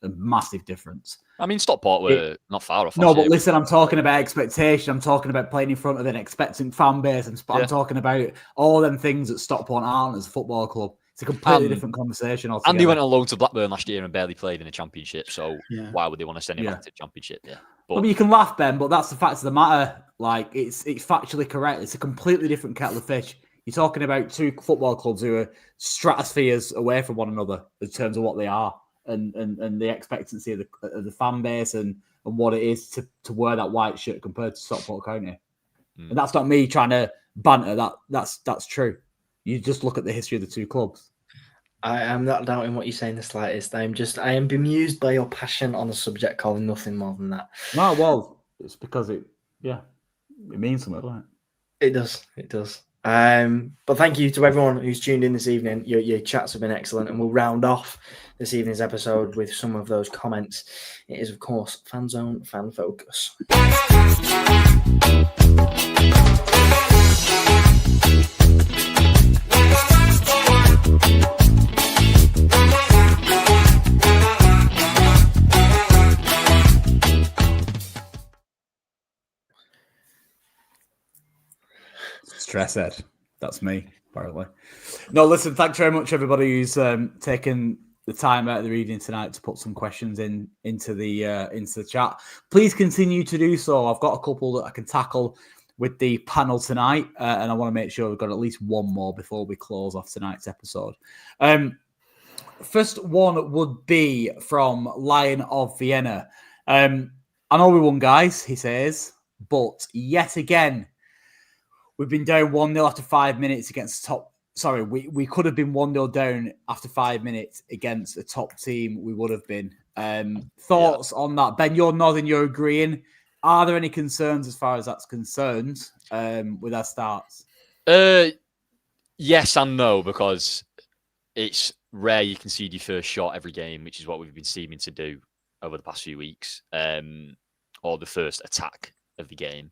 A massive difference. I mean, Stockport were not far off. No, but listen, I'm talking about expectation. I'm talking about playing in front of an expectant fan base. I'm talking about all them things that Stockport aren't as a football club. It's a completely different conversation altogether. Andy went on loan to Blackburn last year and barely played in the Championship. So why would they want to send him back to the Championship? Yeah. But you can laugh, Ben, but that's the fact of the matter. Like, it's factually correct. It's a completely different kettle of fish. You're talking about 2 football clubs who are stratospheres away from one another in terms of what they are and the expectancy of the fan base and what it is to wear that white shirt compared to Stockport County. And that's not me trying to banter. That's true. You just look at the history of the 2 clubs. I am not doubting what you say in the slightest. I am bemused by your passion on the subject, Colin. Nothing more than that. No, well, it's because it means something, doesn't it? It does. But thank you to everyone who's tuned in this evening. Your chats have been excellent, and we'll round off this evening's episode with some of those comments. It is, of course, Fanzone Fan Focus. Tre said. That's me, apparently. No, listen, thanks very much, everybody who's taken the time out of their evening tonight to put some questions into the chat. Please continue to do so. I've got a couple that I can tackle with the panel tonight, and I want to make sure we've got at least one more before we close off tonight's episode. First one would be from Lion of Vienna. I know we won, guys, he says, but yet again, we've been down 1-0 after 5 minutes against top. Sorry, we could have been 1-0 down after 5 minutes against a top team. We would have been. Thoughts on that? Ben, you're nodding, you're agreeing. Are there any concerns as far as that's concerned with our starts? Yes and no, because it's rare you concede your first shot every game, which is what we've been seeming to do over the past few weeks, or the first attack of the game.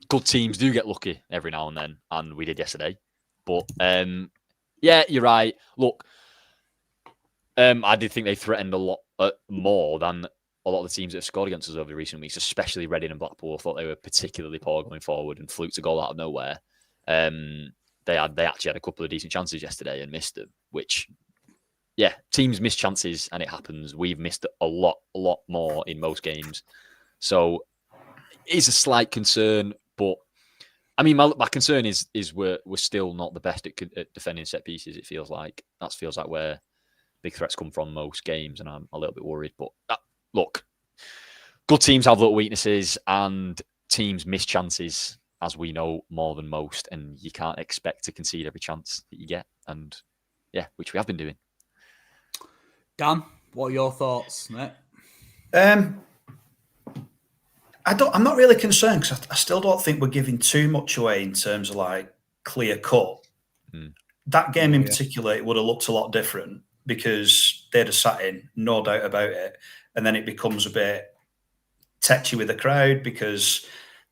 Good teams do get lucky every now and then, and we did yesterday. But yeah, you're right. Look, I did think they threatened a lot more than a lot of the teams that have scored against us over the recent weeks, especially Reading and Blackpool. I thought they were particularly poor going forward and fluked a goal out of nowhere. They actually had a couple of decent chances yesterday and missed them, which, yeah, teams miss chances and it happens. We've missed a lot more in most games. So it's a slight concern, but I mean, my concern is we're still not the best at defending set pieces. It feels like where big threats come from most games, and I'm a little bit worried. But look, good teams have little weaknesses, and teams miss chances, as we know, more than most, and you can't expect to concede every chance that you get, and yeah, which we have been doing. Dan, what are your thoughts, mate? I'm not really concerned because I still don't think we're giving too much away in terms of like clear cut. That game in particular, it would have looked a lot different because they'd have sat in, no doubt about it. And then it becomes a bit tetchy with the crowd because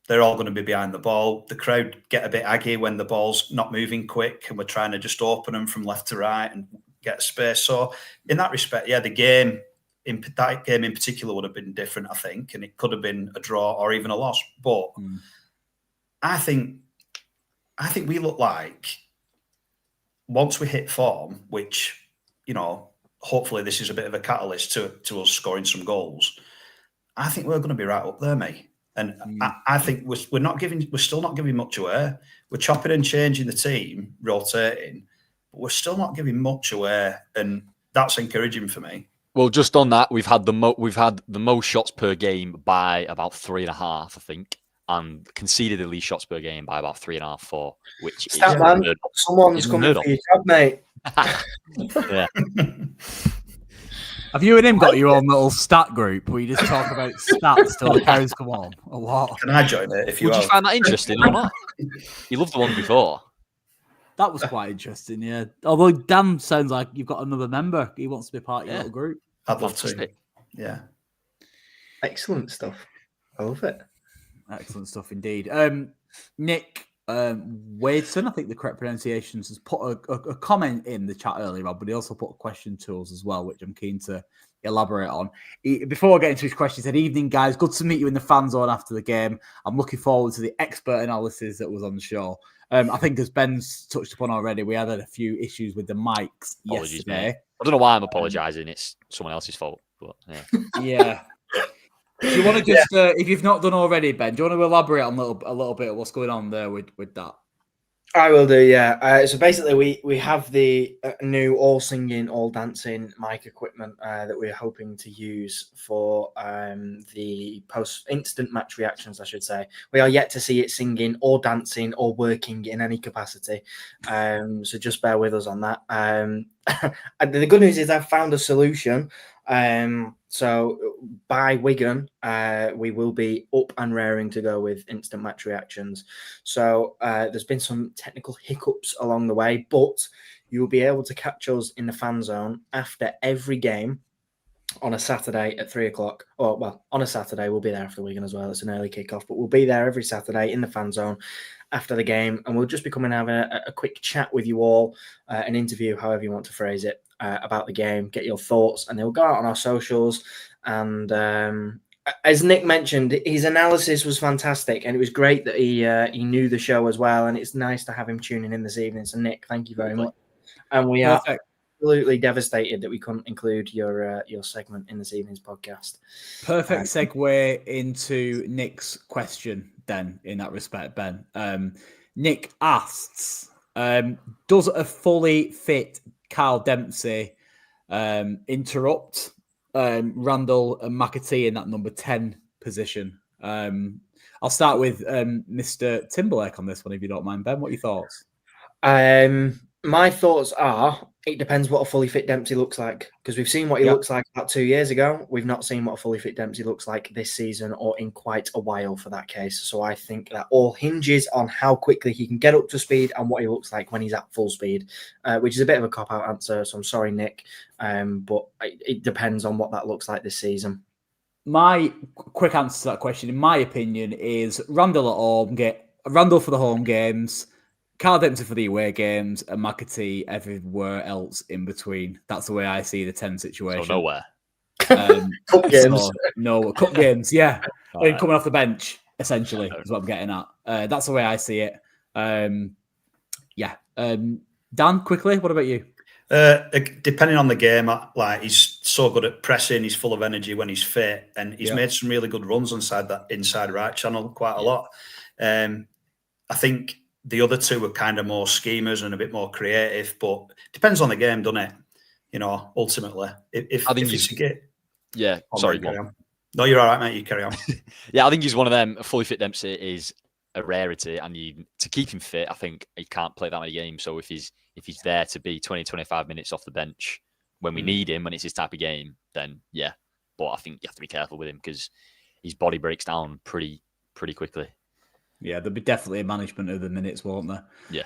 they're all going to be behind the ball. The crowd get a bit aggy when the ball's not moving quick and we're trying to just open them from left to right and get space. So in that respect, yeah, that game in particular would have been different, I think, and it could have been a draw or even a loss. But I think we look like once we hit form, which, you know, hopefully this is a bit of a catalyst to us scoring some goals. I think we're going to be right up there, mate. And I think we're still not giving much away. We're chopping and changing the team, rotating, but we're still not giving much away, and that's encouraging for me. Well, just on that, we've had the most shots per game by about 3.5, I think, and conceded the least shots per game by about 3.5, 4, which is man. Someone's coming for your job, mate. Yeah. Have you and him got your own little stat group where you just talk about stats till the cows come on? Or what? Can I join it if you Would you find that interesting or not? You loved the one before. That was quite interesting, yeah. Although Dan sounds like you've got another member. He wants to be part of your little group. I'd love to. Yeah. Excellent stuff. I love it. Excellent stuff indeed. Nick Wadeson, I think the correct pronunciation, has put a comment in the chat earlier on, but he also put a question to us as well, which I'm keen to elaborate on. Before I get into his question, he said, "Evening, guys. Good to meet you in the fan zone after the game. I'm looking forward to the expert analysis that was on the show." I think as Ben's touched upon already, we had a few issues with the mics yesterday. Mate. I don't know why I'm apologising. It's someone else's fault. But yeah. Yeah. Do you want to just, if you've not done already, Ben, do you want to elaborate on a little bit of what's going on there with that? I will do, yeah. So basically, we have the new all singing, all dancing mic equipment that we're hoping to use for the instant match reactions, I should say. We are yet to see it singing or dancing or working in any capacity. So just bear with us on that. The good news is I've found a solution. So by Wigan, we will be up and raring to go with instant match reactions. So there's been some technical hiccups along the way, but you'll be able to catch us in the fan zone after every game on a Saturday at 3:00. Or, well, on a Saturday, we'll be there after Wigan as well. It's an early kickoff, but we'll be there every Saturday in the fan zone after the game. And we'll just be coming and having a quick chat with you all, an interview, however you want to phrase it, about the game, get your thoughts, and they'll go out on our socials and as Nick mentioned, his analysis was fantastic, and it was great that he knew the show as well. And it's nice to have him tuning in this evening. So, Nick, thank you very much. And we are absolutely devastated that we couldn't include your segment in this evening's podcast. Perfect segue into Nick's question then, in that respect, Ben. Nick asks, does a fully fit Kyle Dempsey interrupt Randall and McAtee in that number 10 position? I'll start with Mr. Timberlake on this one, if you don't mind, Ben. What are your thoughts? My thoughts are, it depends what a fully fit Dempsey looks like, because we've seen what he looks like about 2 years ago. We've not seen what a fully fit Dempsey looks like this season or in quite a while for that case. So I think that all hinges on how quickly he can get up to speed and what he looks like when he's at full speed, which is a bit of a cop-out answer. So I'm sorry, Nick, but it depends on what that looks like this season. My quick answer to that question, in my opinion, is Randall at home, Randall for the home games, Kyle Dempsey for the away games, and McAtee everywhere else in between. That's the way I see the 10 situation. So nowhere. Cup games. So, no, cup games, yeah. Right. Coming off the bench, essentially, is what I'm getting at. That's the way I see it. Dan, quickly, what about you? Depending on the game, like he's so good at pressing, he's full of energy when he's fit, and he's made some really good runs inside that inside right channel quite a lot. I think the other two are kind of more schemers and a bit more creative, but depends on the game, doesn't it? You know, ultimately, if it's a game. Yeah, sorry, go. No, you're all right, mate. You carry on. Yeah, I think he's one of them. A fully fit Dempsey is a rarity, and to keep him fit, I think he can't play that many games. So if he's there to be 20, 25 minutes off the bench when we need him, when it's his type of game, then yeah. But I think you have to be careful with him because his body breaks down pretty quickly. Yeah, there'll be definitely a management of the minutes, won't there? Yeah.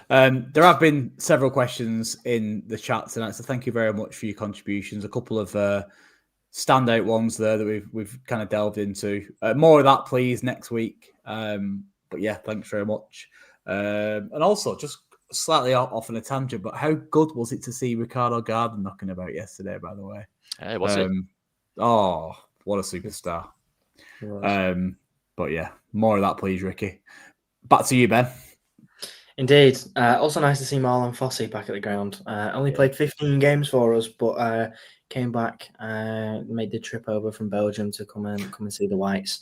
There have been several questions in the chat tonight, so thank you very much for your contributions. A couple of standout ones there that we've kind of delved into. More of that, please, next week. But yeah, thanks very much. And also, just slightly off on a tangent, but how good was it to see Ricardo Gardner knocking about yesterday, by the way? Hey, was it? Oh, what a superstar. But yeah, more of that, please, Ricky. Back to you, Ben. Indeed. Also nice to see Marlon Fossey back at the ground. Only played 15 games for us, but came back, made the trip over from Belgium to come and see the Whites.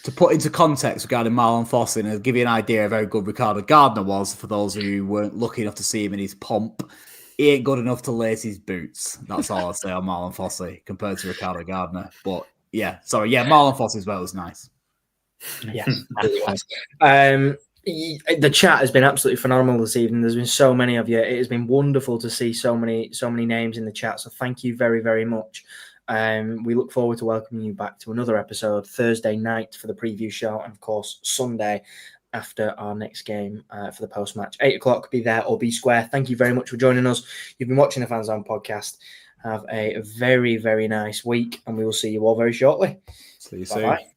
To put into context regarding Marlon Fossey, and give you an idea of how good Ricardo Gardner was, for those of you who weren't lucky enough to see him in his pomp, he ain't good enough to lace his boots. That's all I'll say on Marlon Fossey compared to Ricardo Gardner. But yeah, Marlon Fossey as well was nice. Yes, really was. The chat has been absolutely phenomenal this evening. There's been so many of you. It has been wonderful to see so many names in the chat. So thank you very, very much. We look forward to welcoming you back to another episode Thursday night for the preview show, and of course Sunday after our next game for the post-match. 8 o'clock, be there or be square. Thank you very much for joining us. You've been watching the Fanzone podcast. Have a very, very nice week, and we will see you all very shortly. See you Bye-bye. soon.